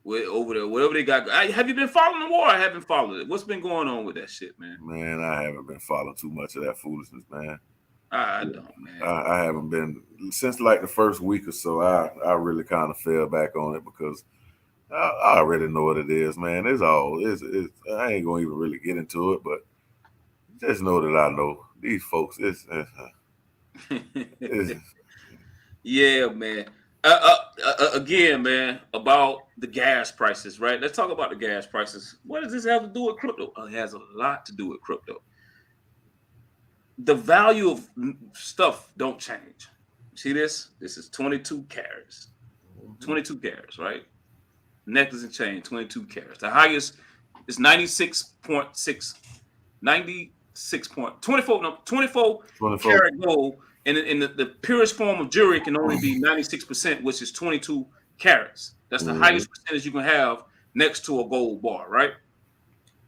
with over there. Whatever they got. Have you been following the war? I haven't followed it. What's been going on with that shit, man? Man, I haven't been following too much of that foolishness, man. I don't, man. I haven't been since like the first week or so. I really kind of fell back on it because I already know what it is, man. It's I ain't gonna even really get into it, but just know that I know these folks. Yeah, man. Again, man, about the gas prices, right? Let's talk about the gas prices. What does this have to do with crypto? It has a lot to do with crypto. The value of stuff don't change. See this? This is 22 carats. 22 carats, right? Necklace and chain, 22 carats. The highest is 24 karat gold. And in the purest form of jewelry can only be 96%, which is 22 carats. That's the highest percentage you can have next to a gold bar, right?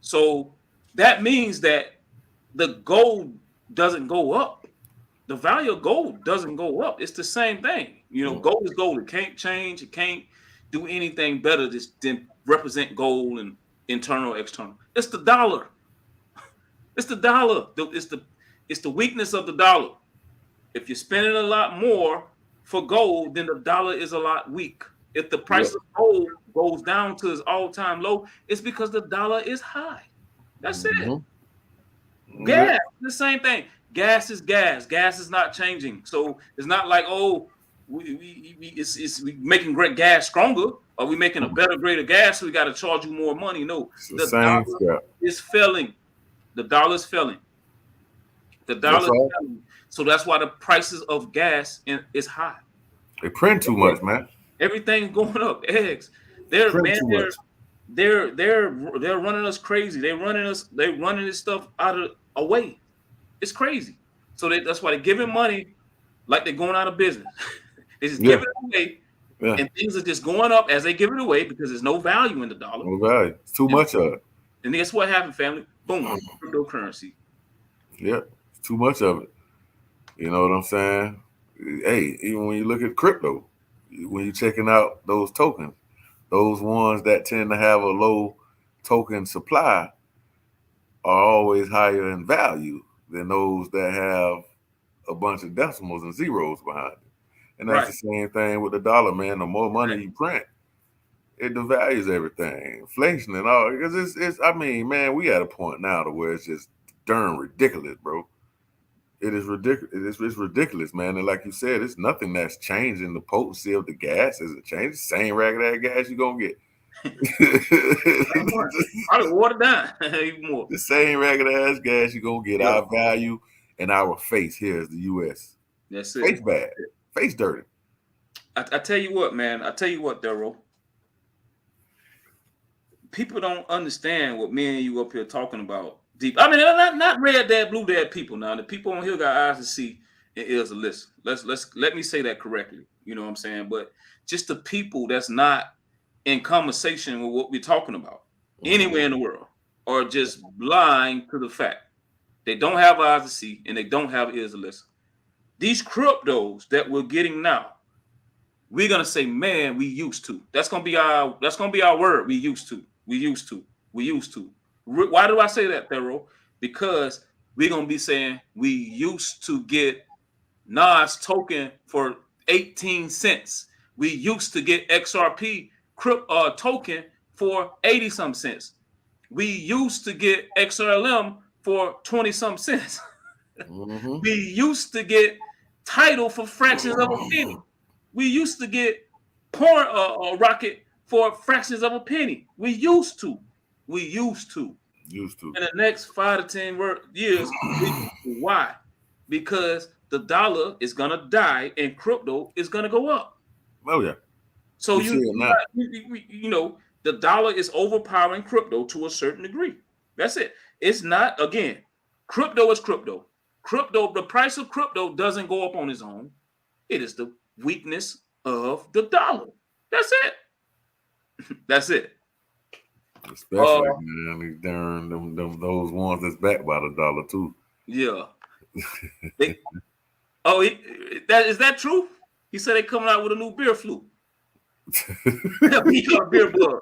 So that means that the gold doesn't go up. The value of gold doesn't go up. It's the same thing. You know, gold is gold. It can't change. It can't do anything better than represent gold and internal, external. It's the dollar. It's the dollar. It's the weakness of the dollar. If you're spending a lot more for gold, then the dollar is a lot weak. If the price of gold goes down to its all-time low, it's because the dollar is high. That's it. Gas, the same thing. Gas is gas. Gas is not changing. So it's not like, we making great gas stronger. Are we making a better grade of gas? So we got to charge you more money. No, the dollar is failing. The dollar is failing. The dollar is failing. So that's why the prices of gas is high. They print too much, man. Everything's going up. Eggs. They're running us crazy. They're running this stuff away. It's crazy. So that's why they're giving money like they're going out of business. They just give it away. Yeah. And things are just going up as they give it away because there's no value in the dollar. No value. It's too much of it. And guess what happened, family? Boom, cryptocurrency. Yep, it's too much of it. You know what I'm saying? Hey, even when you look at crypto, when you're checking out those tokens, those ones that tend to have a low token supply are always higher in value than those that have a bunch of decimals and zeros behind it. And that's the same thing with the dollar, man. The more money you print, it devalues everything. Inflation and all. Because man, we at a point now to where it's just darn ridiculous, bro. It is ridiculous. It's ridiculous, man. And like you said, it's nothing that's changing the potency of the gas. Is it changing? Same ragged ass gas you're gonna get. Probably watered down even more. The same ragged ass gas you're gonna get. Our value and our face here is the US. That's it. Face bad. Face dirty. I tell you what, man. I tell you what, Thoro. People don't understand what me and you up here talking about. Deep. I mean, not red dad, blue dad people. Now the people on here got eyes to see and ears to listen. Let me say that correctly. You know what I'm saying? But just the people that's not in conversation with what we're talking about anywhere in the world are just blind to the fact they don't have eyes to see and they don't have ears to listen. These cryptos that we're getting now, we're gonna say, man, we used to. That's gonna be our word. We used to. Why do I say that, Thero? Because we're gonna be saying we used to get Nas token for 18 cents. We used to get XRP token for 80 some cents. We used to get XRLM for 20 some cents. We used to get title for fractions of a penny. We used to get porn rocket for fractions of a penny. We used to. Used to. In the next 5 to 10 years, why? Because the dollar is gonna die and crypto is gonna go up. Oh yeah. So you know, the dollar is overpowering crypto to a certain degree. That's it. It's not, again, crypto is crypto. The price of crypto doesn't go up on its own. It is the weakness of the dollar. That's it. That's it. Especially, man, those ones that's backed by the dollar too. Yeah. Is that true? He said they coming out with a new beer flute. Beer blood.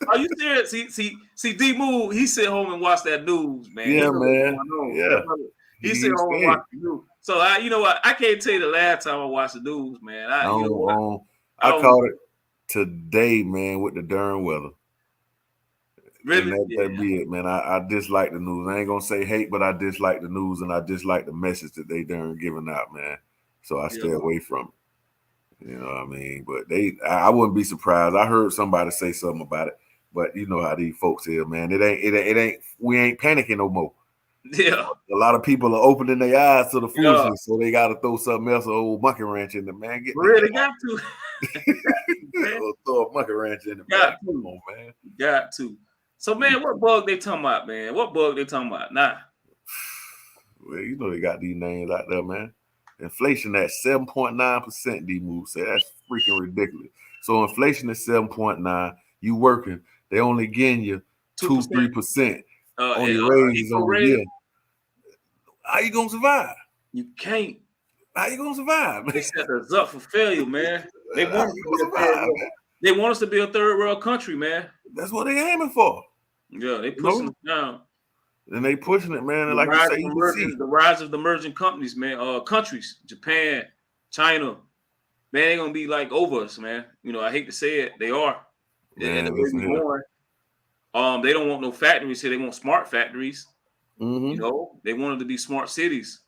Are you serious? See, D Move, he sit home and watch that news, man. Yeah, man. Yeah. He sit home and watch the news. So you know what? I can't tell you the last time I watched the news, man. I caught it today, man, with the darn weather. Really? And that be it, man. I dislike the news. I ain't gonna say hate, but I dislike the news and I dislike the message that they darn giving out, man. So I stay away from it. You know what I mean? But I wouldn't be surprised. I heard somebody say something about it, but you know how these folks is, man. It ain't. We ain't panicking no more. Yeah. A lot of people are opening their eyes to the foolishness, so they got to throw something else, an old monkey wrench in the man. Really got to. Throw a monkey wrench in the man. Come on, man. Got to. So, man, what bug they talking about, man? What bug they talking about? Nah. Well, you know they got these names out there, man. Inflation at 7.9%, D-Move said. That's freaking ridiculous. So inflation is 7.9. You working. They only getting you 2-3% on your raises on the year. How you going to survive? You can't. How you going to survive, man? They set us up for failure, man. They want us to be a third world country, man. That's what they aiming for. Yeah, they pushing it down. And they pushing it, man. And like you say, the rise of the emerging companies, man. Countries, Japan, China, man, they're gonna be like over us, man. You know, I hate to say it, they are. Man, they don't want no factories here. They want smart factories. You know, they want them to be smart cities.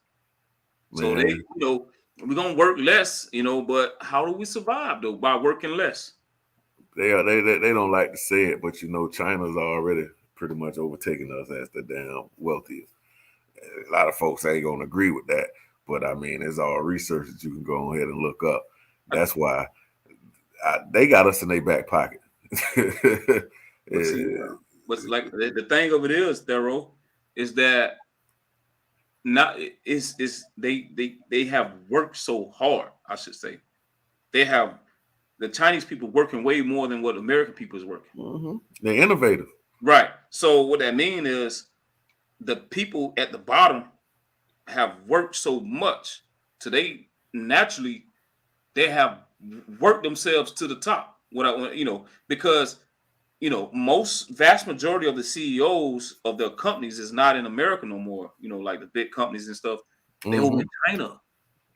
So they, you know, we're gonna work less, you know, but how do we survive though? By working less. They don't like to say it, but you know, China's already pretty much overtaking us as the damn wealthiest. A lot of folks ain't gonna agree with that, but I mean, there's all research that you can go ahead and look up. That's why they got us in their back pocket. But like the thing of it is, Thero, is that they have worked so hard. I should say, the Chinese people working way more than what American people is working. They're innovative. Right. So what that means is the people at the bottom have worked so much, so they have worked themselves to the top. Because vast majority of the CEOs of the companies is not in America no more. You know, like the big companies and stuff. They over in China.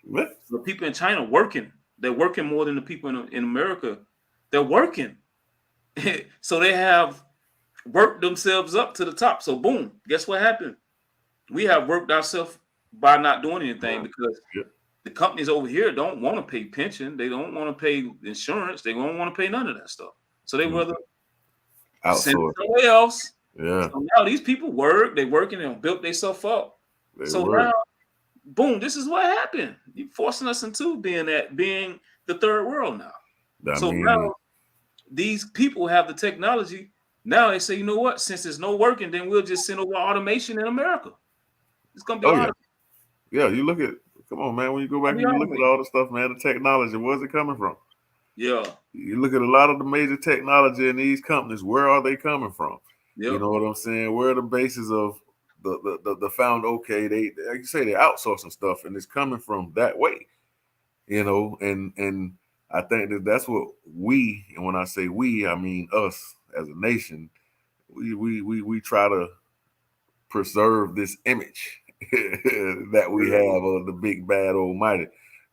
What? The people in China working. They're working more than the people in America. They're working. So they have worked themselves up to the top. So boom, guess what happened? We have worked ourselves by not doing anything because the companies over here don't want to pay pension. They don't want to pay insurance. They don't want to pay none of that stuff. So they rather send it somewhere else. Yeah. So now these people work. They working and built themselves up. Now, boom, this is what happened. You're forcing us into being the third world now. Now these people have the technology. Now they say, you know what? Since there's no working, then we'll just send over automation in America. It's gonna be yeah. You look at, come on, man. When you go back and you look at all the stuff, man, the technology, where's it coming from? Yeah. You look at a lot of the major technology in these companies. Where are they coming from? Yep. You know what I'm saying? Where are the bases of the found? Okay, they like you say they're outsourcing stuff, and it's coming from that way. You know, and I think that's what we, and when I say we, I mean us as a nation. We try to preserve this image that we have of the big bad almighty,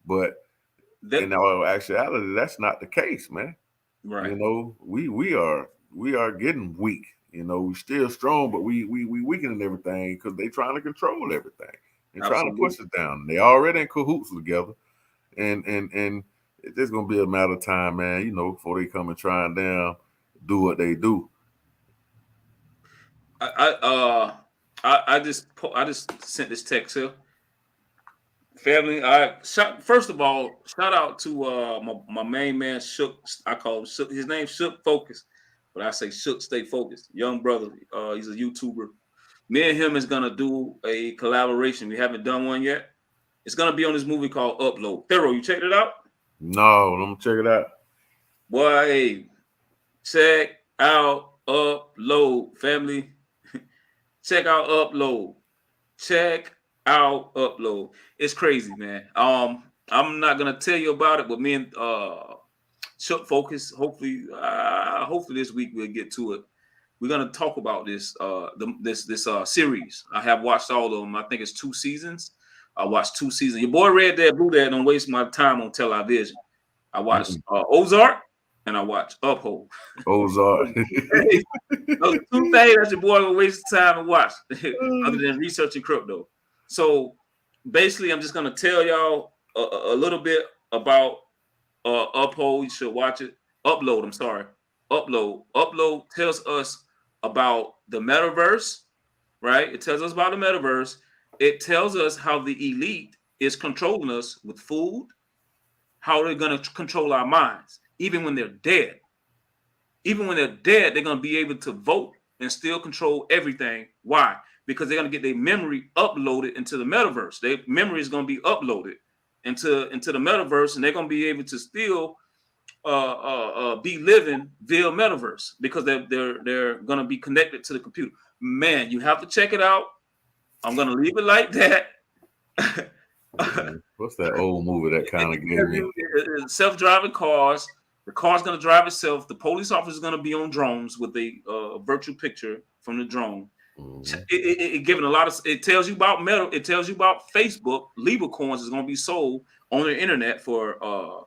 but in our actuality, that's not the case, man. Right. You know, we are getting weak. You know, we're still strong, but we weakening everything because they trying to control everything. and trying to push us down. They already in cahoots together, and it's just gonna be a matter of time, man. You know, before they come and try and down, do what they do. I just sent this text here. Family, first of all, shout out to my main man Shook. I call him Shook. His name's Shook Focus, but I say Shook Stay Focused. Young brother, he's a YouTuber. Me and him is gonna do a collaboration. We haven't done one yet. It's gonna be on this movie called Upload. Thero, you checked it out? No, let me check it out. Boy, hey, check out Upload, family. Check out Upload. Check out Upload. It's crazy, man. I'm not gonna tell you about it, but me and Shook Focus. Hopefully this week we'll get to it. We're gonna talk about this this series. I have watched all of them. I think it's 2 seasons. I watched 2 seasons. Your boy Red Dad Blue Dad don't waste my time on television. I watched Ozark and I watched Uphold. Ozark. Those 2 things that your boy will waste time and watch, other than researching crypto. So basically, I'm just gonna tell y'all a little bit about Uphold. You should watch it. Upload. I'm sorry. Upload. Upload tells us about the metaverse, right? It tells us about the metaverse. It tells us how the elite is controlling us with food, how they're going to control our minds, even when they're dead. Even when they're dead, they're going to be able to vote and still control everything. Why? Because they're going to get their memory uploaded into the metaverse. Their memory is going to be uploaded into the metaverse, and they're going to be able to still be living via metaverse because they're going to be connected to the computer. Man, you have to check it out. I'm going to leave it like that. What's that old movie that kind of gave me? Self-driving cars. The car's going to drive itself. The police officer is going to be on drones with a virtual picture from the drone. Mm-hmm. It giving a lot of. It tells you about metal. It tells you about Facebook. Libra coins is going to be sold on the internet for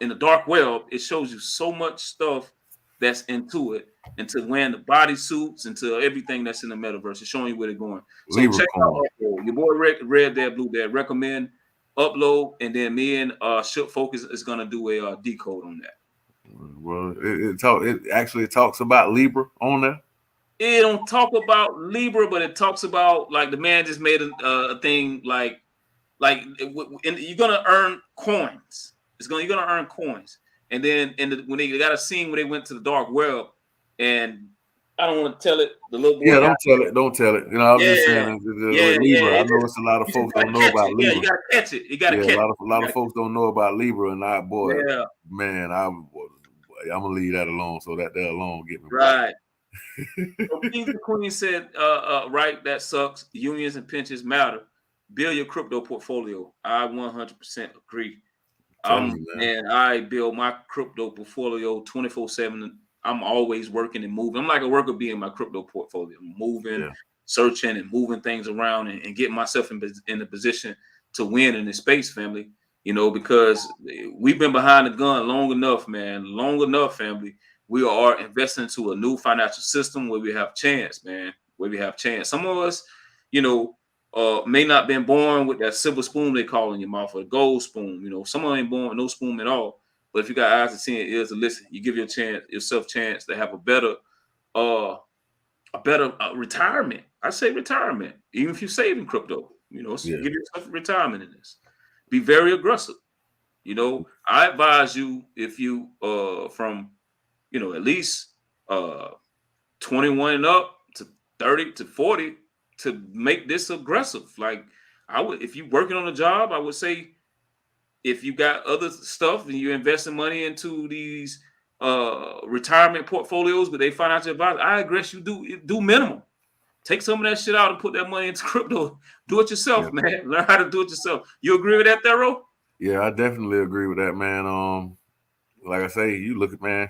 in the dark web. It shows you so much stuff that's into it, into wearing the bodysuits, into everything that's in the metaverse. It's showing you where they're going. So Libra check out your boy Red Dad Blue Dad recommend Upload, and then me and Shook Focus is gonna do a decode on that. Well, it actually talks about Libra on there. It don't talk about Libra, but it talks about like the man just made a thing like you're gonna earn coins. You're gonna earn coins, and then when they got a scene where they went to the dark web, and I don't want to tell it. The little boy. Yeah, don't tell it. You know, I'm just saying. Libra. I know it's a lot of folks don't know about Libra. Yeah, you gotta catch it. You gotta catch it. A lot of folks don't know about Libra, and man, I'm gonna leave that alone. So that alone get me right. So King the Queen said, right, that sucks. Unions and pensions matter. Build your crypto portfolio. I 100% agree. And I build my crypto portfolio 24/7. I'm always working and moving. I'm like a worker bee in my crypto portfolio. I'm moving, searching, and moving things around and getting myself in a position to win in this space, family. You know, because we've been behind the gun long enough, man. Long enough, family. We are investing into a new financial system where we have chance, man. Where we have chance. Some of us, you know, may not been born with that silver spoon they call in your mouth, or the gold spoon. You know, some of them ain't born with no spoon at all. But if you got eyes to see and ears to listen, you give yourself chance to have a better retirement. I say retirement, even if you're saving crypto. You know, give yourself retirement in this. Be very aggressive. You know, I advise you if you from at least 21 and up to 30 to 40 to make this aggressive. Like I would, if you're working on a job, I would say if you got other stuff and you're investing money into these retirement portfolios with a financial advisor, I agree you do minimum. Take some of that shit out and put that money into crypto. Do it yourself, man. Learn how to do it yourself. You agree with that, Thero? Yeah, I definitely agree with that, man. Like I say, you look at man.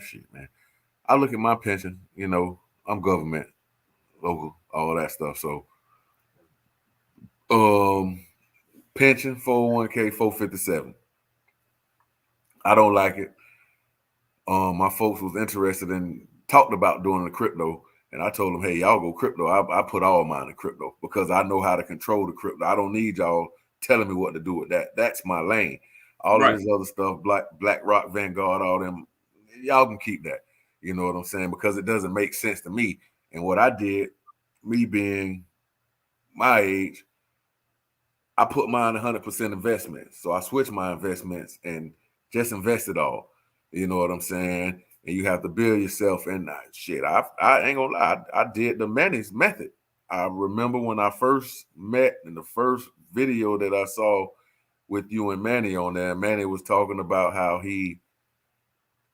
I look at my pension. You know, I'm government, local, all that stuff. So, pension 401k 457. I don't like it. My folks was interested in talked about doing the crypto, And I told them, hey, y'all go crypto. I put all mine in crypto because I know how to control the crypto. I don't need y'all telling me what to do with that. That's my lane. All of this other stuff, BlackRock, Vanguard, all them, y'all can keep that. You know what I'm saying? Because it doesn't make sense to me. And what I did, me being my age, I put mine 100% investments. So I switched my investments and just invested all. You know what I'm saying? And you have to build yourself. And shit, I ain't gonna lie, I did the Manny's method. I remember when I first met in the first video that I saw with you and Manny on there, Manny was talking about how he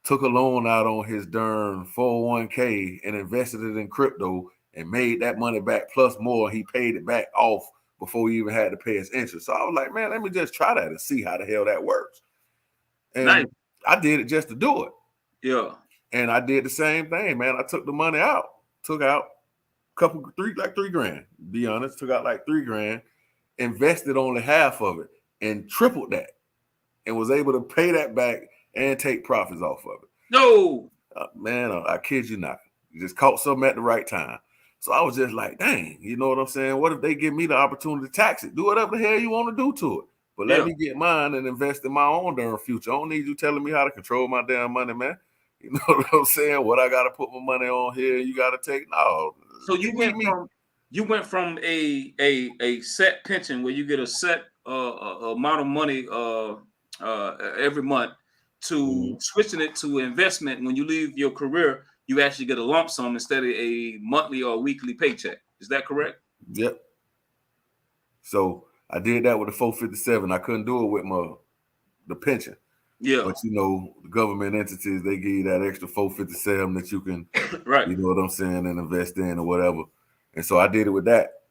took a loan out on his darn 401k and invested it in crypto and made that money back plus more. He paid it back off before he even had to pay his interest. So I was like, man, let me just try that and see how the hell that works. And I did it just to do it. Yeah. And I did the same thing, man. I took the money out, took out like $3 grand, to be honest, took out like $3 grand, invested only half of it and tripled that and was able to pay that back and take profits off of it. No. Man, I kid you not. You just caught something at the right time. So I was just like, dang, you know what I'm saying? What if they give me the opportunity to tax it? Do whatever the hell you want to do to it. But let me get mine and invest in my own darn future. I don't need you telling me how to control my damn money, man. You know what I'm saying? What I got to put my money on here, you got to take. No. So you went from a set pension where you get a set amount of money every month to switching it to investment. When you leave your career, you actually get a lump sum instead of a monthly or weekly paycheck. Is that correct? Yep. So I did that with the 457. I couldn't do it with the pension. Yeah. But you know, the government entities, they give you that extra 457 that you can, you know what I'm saying, and invest in or whatever. And so I did it with that.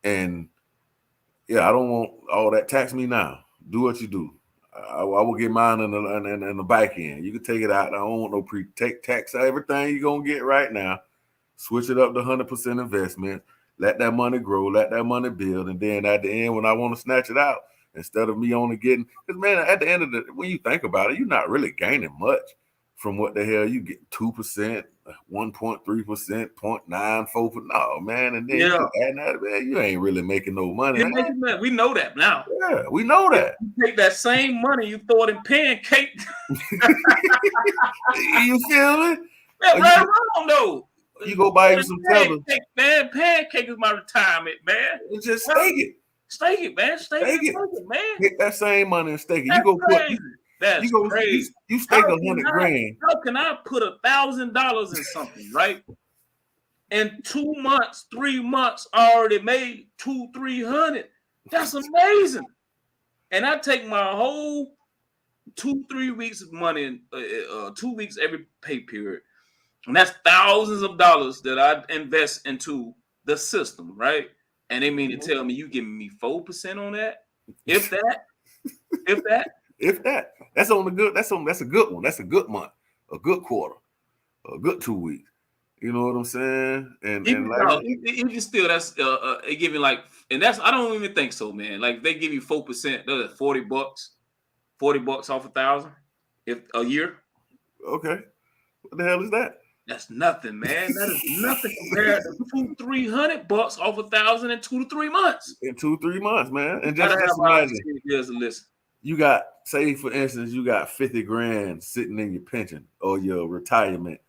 And yeah, I don't want all that. Tax me now. Do what you do. I will get mine in the back end. You can take it out. I don't want no tax everything you're gonna get right now. Switch it up to 100% investment. Let that money grow. Let that money build. And then at the end, when I want to snatch it out, instead of me only getting, because man, at the end of when you think about it, you're not really gaining much from what the hell you get. 2%, 1.3%, 0.94%. No, man. And then you add that, man, you ain't really making no money. We know that now. Yeah, we know that. You take that same money, you throw it in pancake. You feel me? Man, right around though. You go buy you some tethers. Man, pancake is my retirement, man. Just stake it. Stake it, man. Stake it, man. Get that same money and stake it. That's you go crazy. put Crazy. You stake 100 grand. How can I put $1,000 in something, right? In 2 months, 3 months, I already made 200-300. That's amazing. And I take my whole 2-3 weeks of money, 2 weeks every pay period. And that's thousands of dollars that I invest into the system, right? And they mean to tell me you giving me 4% on that? If that? That's on the good. That's a good one. That's a good month, a good quarter, a good 2 weeks. You know what I'm saying? And even still, that's they give you like, and that's I don't even think so, man. Like they give you 4%, that's $40, $40 off 1,000 if a year. Okay, what the hell is that? That's nothing, man. That is nothing compared to $200-300 off 1,000 in 2 to 3 months. In 2-3 months, man. And just imagine, you got, say for instance, you got 50 grand sitting in your pension or your retirement.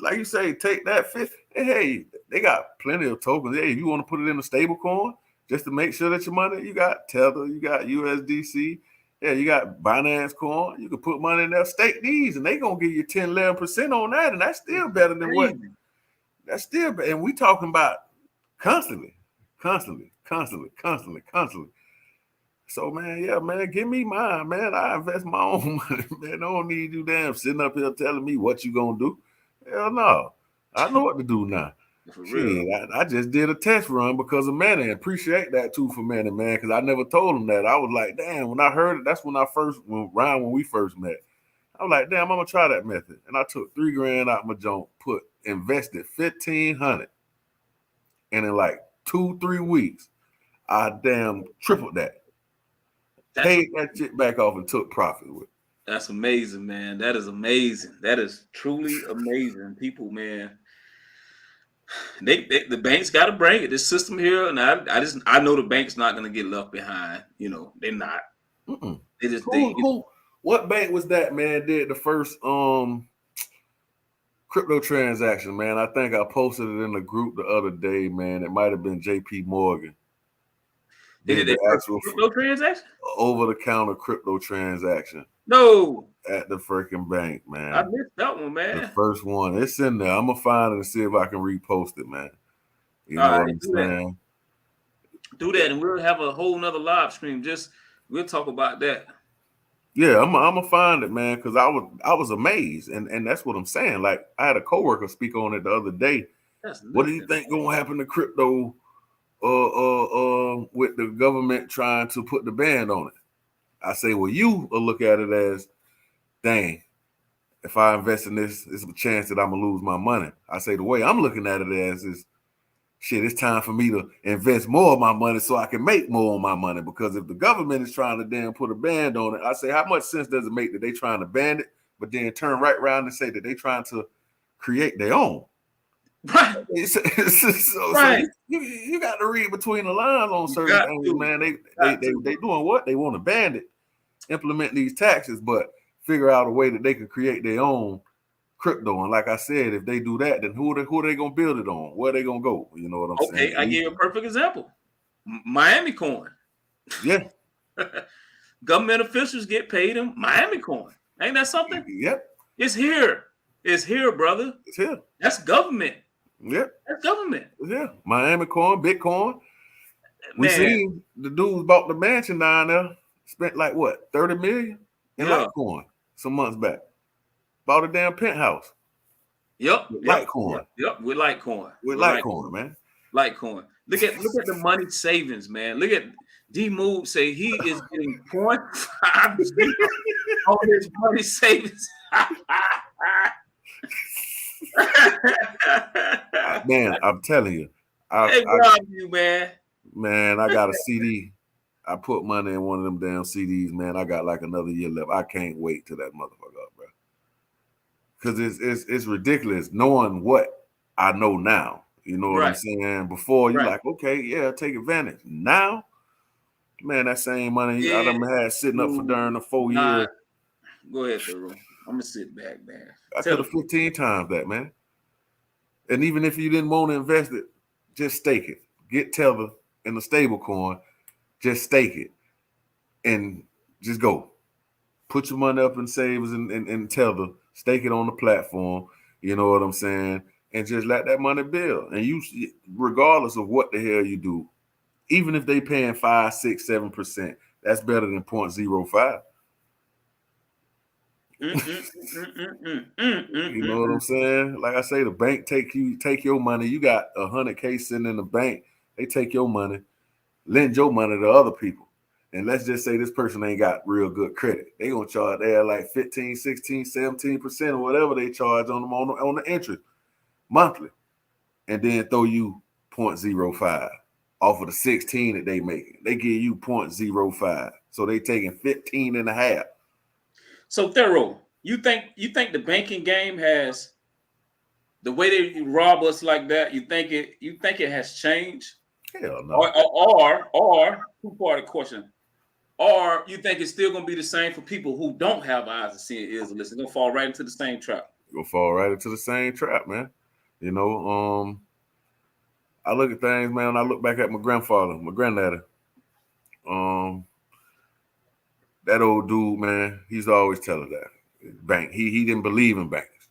Like you say, take that 50. Hey, they got plenty of tokens. Hey, if you want to put it in a stable coin just to make sure that your money, you got Tether, you got USDC. Yeah, you got Binance coin. You can put money in there, stake these, and they gonna give you 10-11% on that, and that's still better than what. That's still better. And we talking about constantly. So man, yeah, man, give me mine, man. I invest my own money, man. I don't need you damn sitting up here telling me what you gonna do. Hell no, I know what to do now. For real. I just did a test run because of Manny. Appreciate that too for Manny, man, because I never told him that. I was like, damn, when I heard it, that's when when we first met. I was like, damn, I'm gonna try that method. And I took 3 grand out my joint, invested 1,500. And in like 2-3 weeks, I damn tripled that. Paid that shit back off and took profit with it. That's amazing, man. That is amazing. That is truly amazing. People, man. The banks got to bring it. This system here, and I know the bank's not going to get left behind. You know, they're not. Mm-mm. They just What bank was that, man? Did the first crypto transaction, man? I think I posted it in the group the other day, man. It might have been J.P. Morgan. They did the actual crypto transaction, over-the-counter crypto transaction. No, at the freaking bank, man. I missed that one, man. The first one, it's in there. I'm gonna find it and see if I can repost it, man. You know what I'm saying? Do that, and we'll have a whole nother live stream. We'll talk about that. Yeah, I'm gonna find it, man, because I was amazed, and that's what I'm saying. Like, I had a coworker speak on it the other day. What do you think gonna happen to crypto? With the government trying to put the ban on it? I say, well, you will look at it as, dang, if I invest in this, it's a chance that I'm gonna lose my money. I say the way I'm looking at it as is, shit, it's time for me to invest more of my money so I can make more of my money. Because if the government is trying to damn put a ban on it, I say, how much sense does it make that they trying to ban it, but then turn right around and say that they trying to create their own? Right. So you got to read between the lines on certain things, man. They doing what? They want to ban it, implement these taxes, but figure out a way that they can create their own crypto. And like I said, if they do that, then who are they gonna build it on? Where are they gonna go? You know what I'm saying? Okay, I give you a perfect example. Miami coin. Yeah. Government officials get paid in Miami coin. Ain't that something? Yep. It's here. It's here, brother. It's here. That's government. Yep. That's government. Yeah. Miami coin, Bitcoin. We seen the dudes bought the mansion down there, spent like what, 30 million in Litecoin some months back. Bought a damn penthouse. Yep. Litecoin. Yep. With Litecoin. With Litecoin, man. Litecoin. Look at the money savings, man. Look at D Move say he is getting 0.50 on his money savings. Man, I'm telling you. Man, I got a CD. I put money in one of them damn CDs, man. I got like another year left. I can't wait till that motherfucker up, bro. Because it's ridiculous knowing what I know now. You know what I'm saying? Before you're like, okay, yeah, take advantage. Now, man, that same money I done had sitting up for during the 4 years. Go ahead, Thoro. I'm gonna sit back, man. I could have 15 times that, man. And even if you didn't want to invest it, just stake it. Get Tether in the stable coin, just stake it, and just go. Put your money up in savers and Tether, stake it on the platform. You know what I'm saying? And just let that money build. And you, regardless of what the hell you do, even if they paying 5, 6, 7%, that's better than 0.05. You know what I'm saying? Like I say, the bank take your money. You got 100K sitting in the bank. They take your money, lend your money to other people. And let's just say this person ain't got real good credit. They gonna charge there like 15, 16, 17% or whatever they charge on them on the interest monthly, and then throw you 0.05 off of the 16 that they making. They give you 0.05, so they taking 15 and a half. So Thero, you think the banking game has, the way they rob us like that, you think it has changed? Hell no. Or two-part question. Or you think it's still gonna be the same for people who don't have eyes to see and ears to listen? Gonna fall right into the same trap. You'll fall right into the same trap, man. You know, I look at things, man. I look back at my grandfather, my granddaddy. That old dude, man, he's always telling that bank. He didn't believe in banks.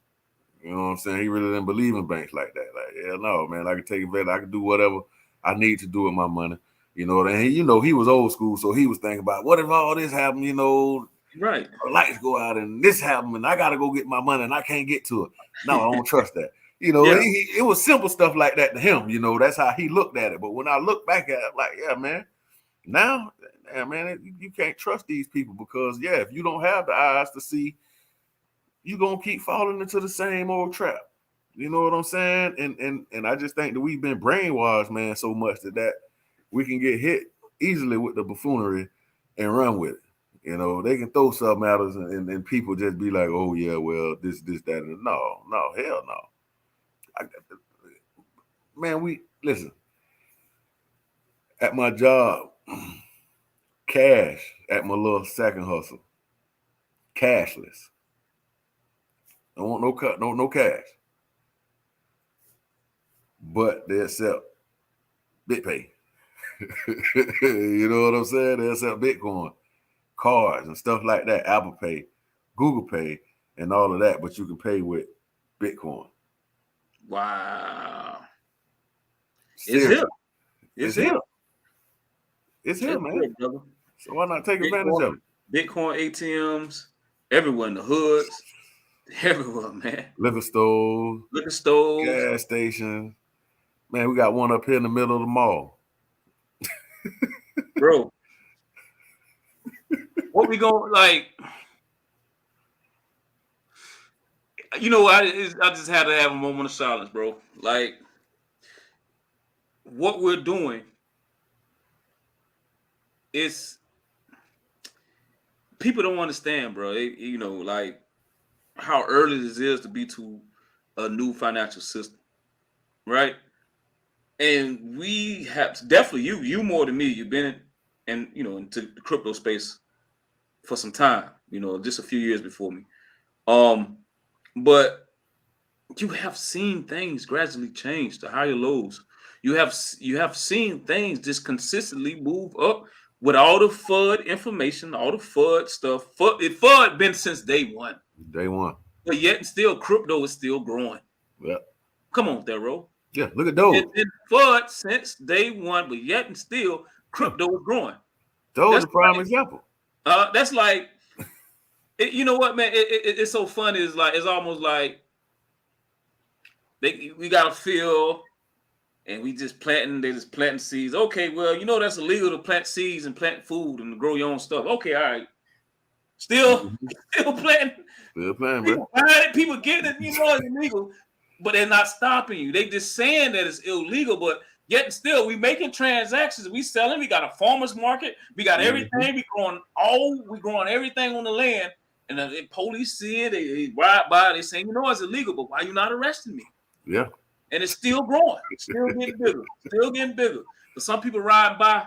You know what I'm saying? He really didn't believe in banks like that. Like, hell no, man. I can take advantage. I can do whatever I need to do with my money. You know, and he was old school, so he was thinking about, what if all this happened? You know, right? Lights go out and this happened, and I gotta go get my money, and I can't get to it. No, I don't trust that. You know, it was simple stuff like that to him. You know, that's how he looked at it. But when I look back at it, like, yeah, man, now, man, you can't trust these people because, if you don't have the eyes to see, you're gonna keep falling into the same old trap. You know what I'm saying? And I just think that we've been brainwashed, man, so much that we can get hit easily with the buffoonery and run with it. You know, they can throw something at us and people just be like, oh, yeah, well, this, that. And no, hell no. man, we listen. At my job, cash at my little second hustle, cashless. Don't want no cut, no cash. But they accept BitPay. You know what I'm saying? They accept Bitcoin, cards and stuff like that, Apple Pay, Google Pay, and all of that. But you can pay with Bitcoin. Wow. Seriously. It's here. It's here, man. Here, brother. So why not take advantage of it? Bitcoin ATMs everywhere in the hoods, everywhere, man. Liquor stores, gas stations. Man, we got one up here in the middle of the mall. Bro, what we going like? You know, I just had to have a moment of silence, bro. Like, what we're doing is people don't understand, bro. You know, like how early this is to be to a new financial system, right? And we have definitely you more than me. You've been into the crypto space for some time. You know, just a few years before me. But you have seen things gradually change to higher lows. You have seen things just consistently move up with all the FUD information, all the FUD stuff. FUD been since day one. Day one. But yet and still, crypto is still growing. Yeah. Come on, Thero. Yeah, look at those. It's been FUD since day one, but yet and still, crypto is growing. Those are prime example. That's like, you know what, man? It's so funny. It's almost like we got a field and they just planting seeds. Okay, well, you know that's illegal to plant seeds and plant food and to grow your own stuff. Okay, all right. Still planting. Still planting, bro. People get it, you know it's illegal, but they're not stopping you. They just saying that it's illegal, but yet still we making transactions. We selling. We got a farmer's market. We got everything. We growing everything on the land. And the police see it. They ride by. They saying, you know, it's illegal, but why you not arresting me? Yeah. And it's still growing. It's still getting bigger. Still getting bigger. But some people riding by,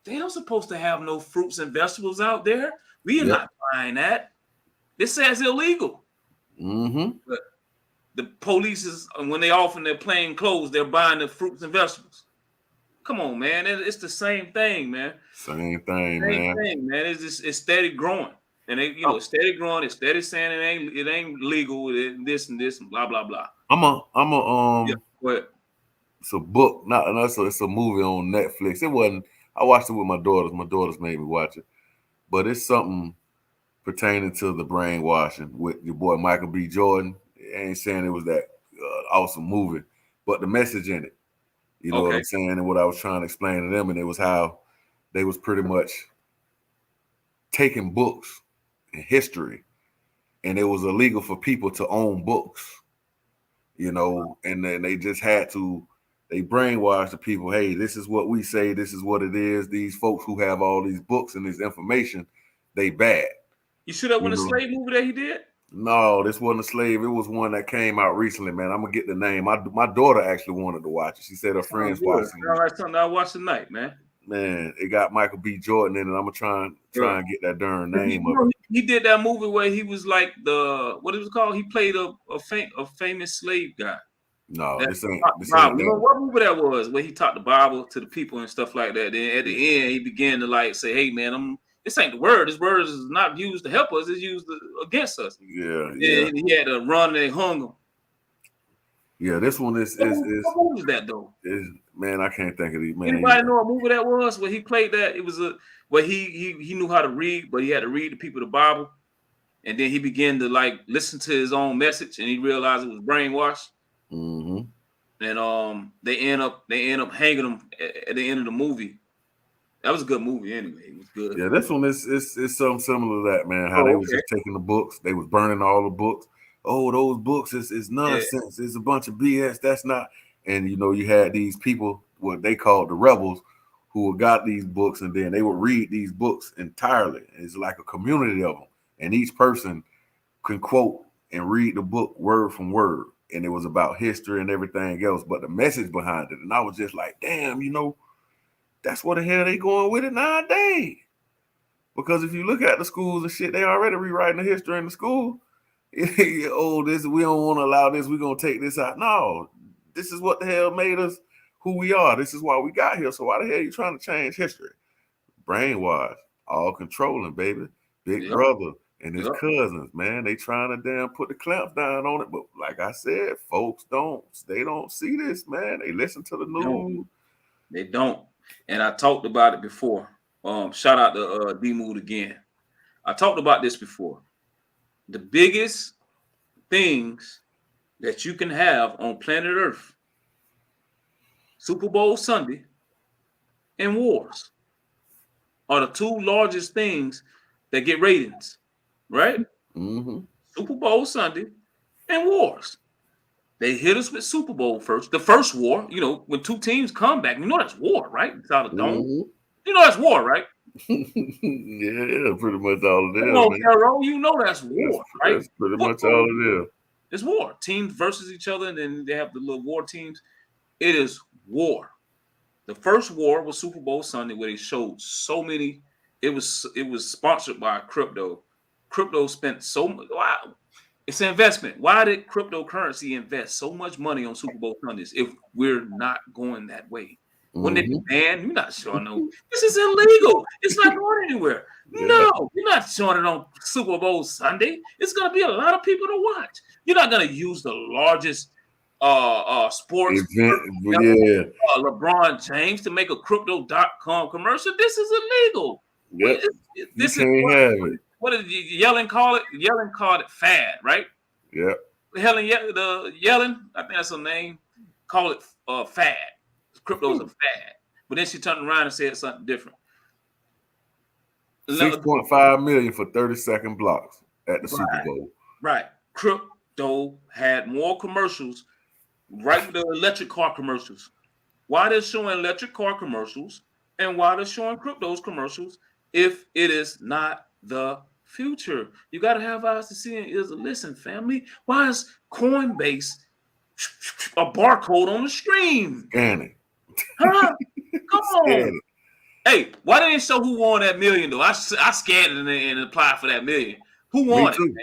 they don't supposed to have no fruits and vegetables out there. We are not buying that. This says illegal. Mm-hmm. But the police is, when they offering their plain clothes, they're buying the fruits and vegetables. Come on, man. It's the same thing, man. Same thing, man. It's steady growing. And it's steady growing. It's steady saying it ain't legal. This and this and blah blah blah. Go ahead. It's a book, it's a movie on Netflix. It wasn't. I watched it with my daughters. My daughters made me watch it, but it's something pertaining to the brainwashing with your boy Michael B. Jordan. I ain't saying it was that awesome movie, but the message in it. You know what I'm saying, and what I was trying to explain to them, and it was how they was pretty much taking books and history, and it was illegal for people to own books. You know, and then they just had to. They brainwash the people. Hey, this is what we say. This is what it is. These folks who have all these books and this information, they bad. You see that one, the slave movie that he did? No, this wasn't a slave. It was one that came out recently, man. I'm gonna get the name. My daughter actually wanted to watch it. She said her friends watched it. All right, something I watch tonight, man. Man, it got Michael B. Jordan in it. I'm gonna try and get that darn name of it. He did that movie where he was like what it was called. He played a famous slave guy. No, this ain't. You know what movie that was? Where he taught the Bible to the people and stuff like that. Then at the end, he began to like say, "Hey, man, this ain't the word. This word is not used to help us. It's used against us." Yeah. And he had to run and they hung him. Yeah, this one is. What movie was that though? Man, I can't think of it. Man, anybody know what movie that was? Where he played that? It was where he knew how to read, but he had to read the people the Bible, and then he began to like listen to his own message, and he realized it was brainwashed. Mm-hmm. And they end up hanging him at the end of the movie. That was a good movie anyway. It was good. Yeah, this one is something similar to that, man. How they was just taking the books, they was burning all the books. Oh, those books is nonsense. It's a bunch of BS. That's not. And you know, you had these people, what they called the rebels, who got these books, and then they would read these books entirely. It's like a community of them, and each person can quote and read the book word from word. and it was about history and everything else, but the message behind it. And I was just like, damn, you know, that's what the hell they going with it nowadays. Because if you look at the schools and shit, they already rewriting the history in the school. Oh, this, we don't want to allow this. We're going to take this out. No, this is what the hell made us who we are. This is why we got here. So why the hell are you trying to change history? Brainwash, all controlling, baby. Big brother and his cousins, man, they trying to damn put the clamps down on it. But like I said, folks they don't see this, man. They listen to the news. They don't. And I talked about it before. Shout out to D-Mood again. I talked about this before. The biggest things that you can have on planet Earth, Super Bowl Sunday and wars, are the two largest things that get ratings, right? Mm-hmm. Super Bowl Sunday and wars. They hit us with Super Bowl first. The first war, you know, when two teams come back, you know that's war, right? It's out of dome. Mm-hmm. You know that's war, right? Yeah, pretty much all it is. On, Pharaoh, you know that's war, right? That's pretty much all it is. It's war. Teams versus each other, and then they have the little war teams. It is war. The first war was Super Bowl Sunday, where they showed so many. It was sponsored by crypto. Crypto spent so much. Wow. It's an investment. Why did cryptocurrency invest so much money on Super Bowl Sundays if we're not going that way? When they ban, you're not showing no. This is illegal. It's not going anywhere. Yeah. No, you're not showing it on Super Bowl Sunday. It's going to be a lot of people to watch. You're not going to use the largest sports event, LeBron James to make a crypto.com commercial. This is illegal. Yep. This you can't have it. What did Yellen call it? Yellen called it fad, right? Yep. Yellen, I think that's her name, call it fad. Crypto's a fad. But then she turned around and said something different. 6.5 million for 30-second blocks at the Super Bowl. Right. Crypto had more commercials, right with the electric car commercials. Why they're showing electric car commercials and why they're showing crypto's commercials if it is not the future? You got to have eyes to see and ears to listen, family. Why is Coinbase a barcode on the screen? Scan it. Huh? Come on. Hey, why didn't they show who won that million, though? I scanned it and applied for that million. Who won it? Man?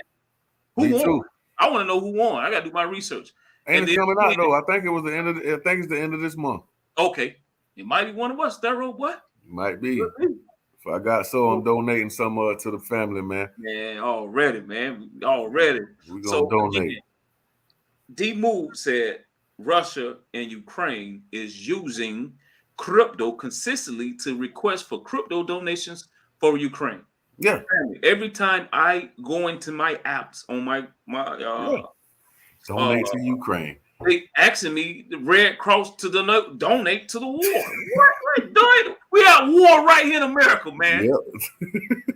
Who won? Too. I want to know who won. I got to do my research. And it's coming out, though. I think it was the end of I think it's the end of this month. Okay. It might be one of us, Thorough. What? Might be. If I got so, I'm donating some to the family, man. Man, already, man. Already. We're going to donate. D-Move said Russia and Ukraine is using crypto consistently to request for crypto donations for Ukraine. Yeah. Every time I go into my apps on my donate to Ukraine. They asking me the Red Cross to donate to the war. What? We at war right here in America, man. Yep.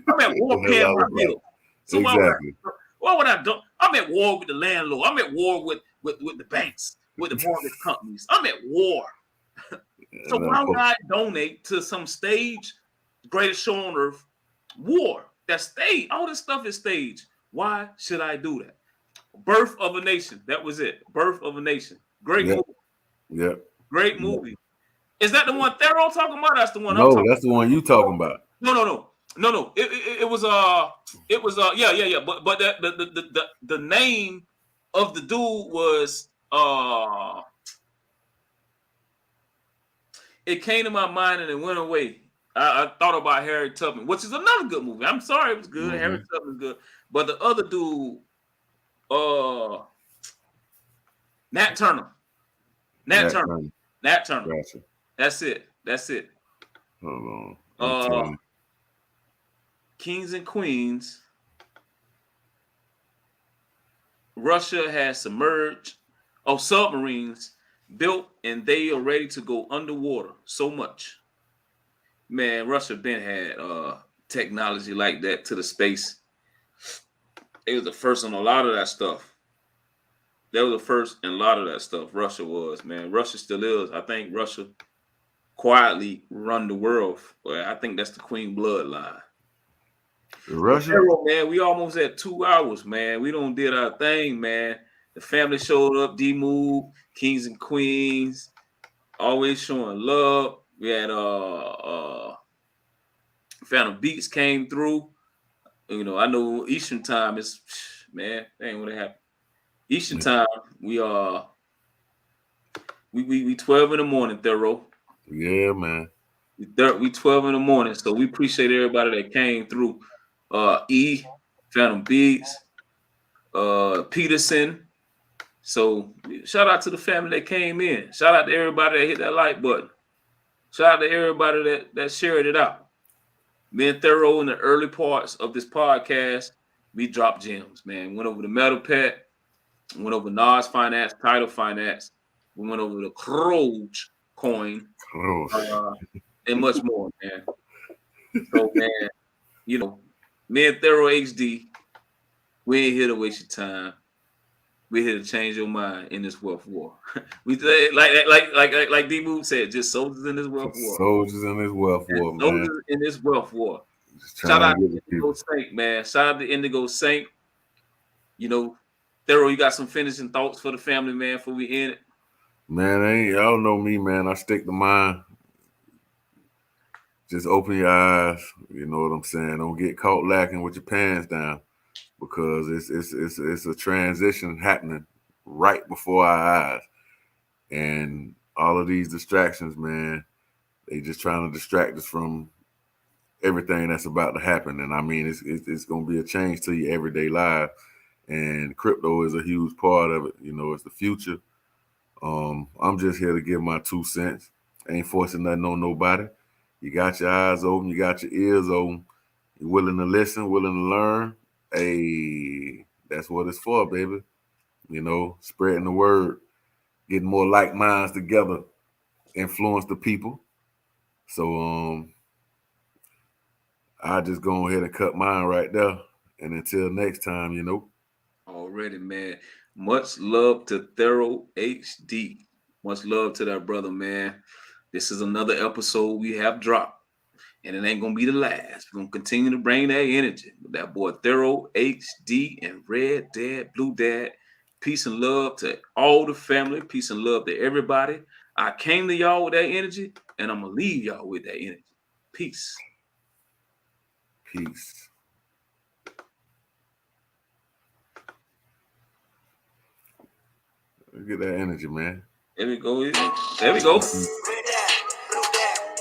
I'm at war paying my bills. So exactly. Why would I do? I'm at war with the landlord. I'm at war with the banks, with the mortgage companies. I'm at war. So why would I donate to some stage, greatest show on earth, war? That's stage. All this stuff is staged. Why should I do that? Birth of a Nation. That was it. Birth of a Nation. Great movie. Yeah. Great movie. Is that the one Thorough talking about? That's the one. No, that's the one you talking about. No. It was yeah. But the name of the dude was it came to my mind and it went away. I thought about Harry Tubman, which is another good movie. I'm sorry, it was good. Harry Tubman's good, but the other dude, Nat Turner. Gotcha. That's it. Hold on. Kings and Queens. Russia has submerged submarines built and they are ready to go underwater. So much. Man, Russia been had technology like that to the space. They was the first on a lot of that stuff. They were the first in a lot of that stuff. Russia was, man. Russia still is. I think Russia quietly run the world. Well, I think that's the Queen bloodline. Russia, man. We almost at 2 hours, man. We don't did our thing, man. The family showed up. D-Move, Kings and Queens, always showing love. We had Phantom Beats came through. You know, I know Eastern time is, man, that ain't what happened. Eastern time, we 12 in the morning, Thorough. Yeah, man. We 12 in the morning, so we appreciate everybody that came through. Phantom Beats, Peterson. So shout out to the family that came in. Shout out to everybody that hit that like button. Shout out to everybody that shared it out. Me and Thorough in the early parts of this podcast, we dropped gems, man. Went over the Metal Pet, went over Nas Finance, Title Finance. We went over the Croge coin, and much more, man. So, man, you know, me and ThoroHD, we ain't here to waste your time. We're here to change your mind in this wealth war. We like D-Move said, just soldiers in this wealth war. Soldiers in this wealth war, man. Soldiers in this wealth war. Shout out to Indigo Saint, man. Shout out to Indigo Saint. You know, Thorough, you got some finishing thoughts for the family, man, before we end it? Man, y'all know me, man. I stick to mine. Just open your eyes. You know what I'm saying? Don't get caught lacking with your pants down, because it's a transition happening right before our eyes. And all of these distractions, man, they just trying to distract us from everything that's about to happen. And I mean, it's going to be a change to your everyday life. And crypto is a huge part of it. You know, it's the future. I'm just here to give my 2 cents. Ain't forcing nothing on nobody. You got your eyes open. You got your ears open. You're willing to listen, willing to learn. Hey, that's what it's for, baby. You know, spreading the word, getting more like minds together, influence the people. So I just go ahead and cut mine right there. And until next time, you know. Already, man. Much love to ThoroHD. Much love to that brother, man. This is another episode we have dropped, and it ain't gonna be the last. We're gonna continue to bring that energy with that boy ThoroHD and Red Dad, Blue Dad. Peace and love to all the family. Peace and love to everybody. I came to y'all with that energy, and I'm gonna leave y'all with that energy. Peace. Peace. Look at that energy, man. There we go. There we go.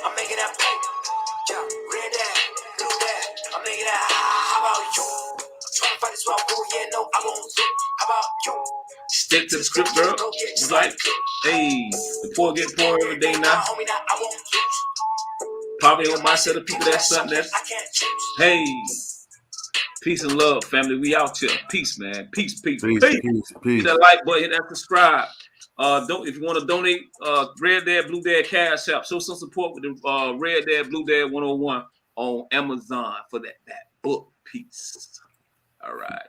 I'm making that pay. Yeah, red dad, blue dad. I'm making that. How about you? I'm trying to fight this one, yeah, no, I won't do. How about you? Stick to the script, girl. It's like, hey, the poor get poor every day now. Homie, now I won't lose. Probably on my set of people that's something that's. I can't choose. Hey, peace and love, family. We out here. Peace, man. Peace, peace, peace. Hit that like button, hit that subscribe. If you want to donate, Red Dad, Blue Dad Cash App, show some support with the Red Dad, Blue Dad 101 on Amazon for that book. Peace. All right.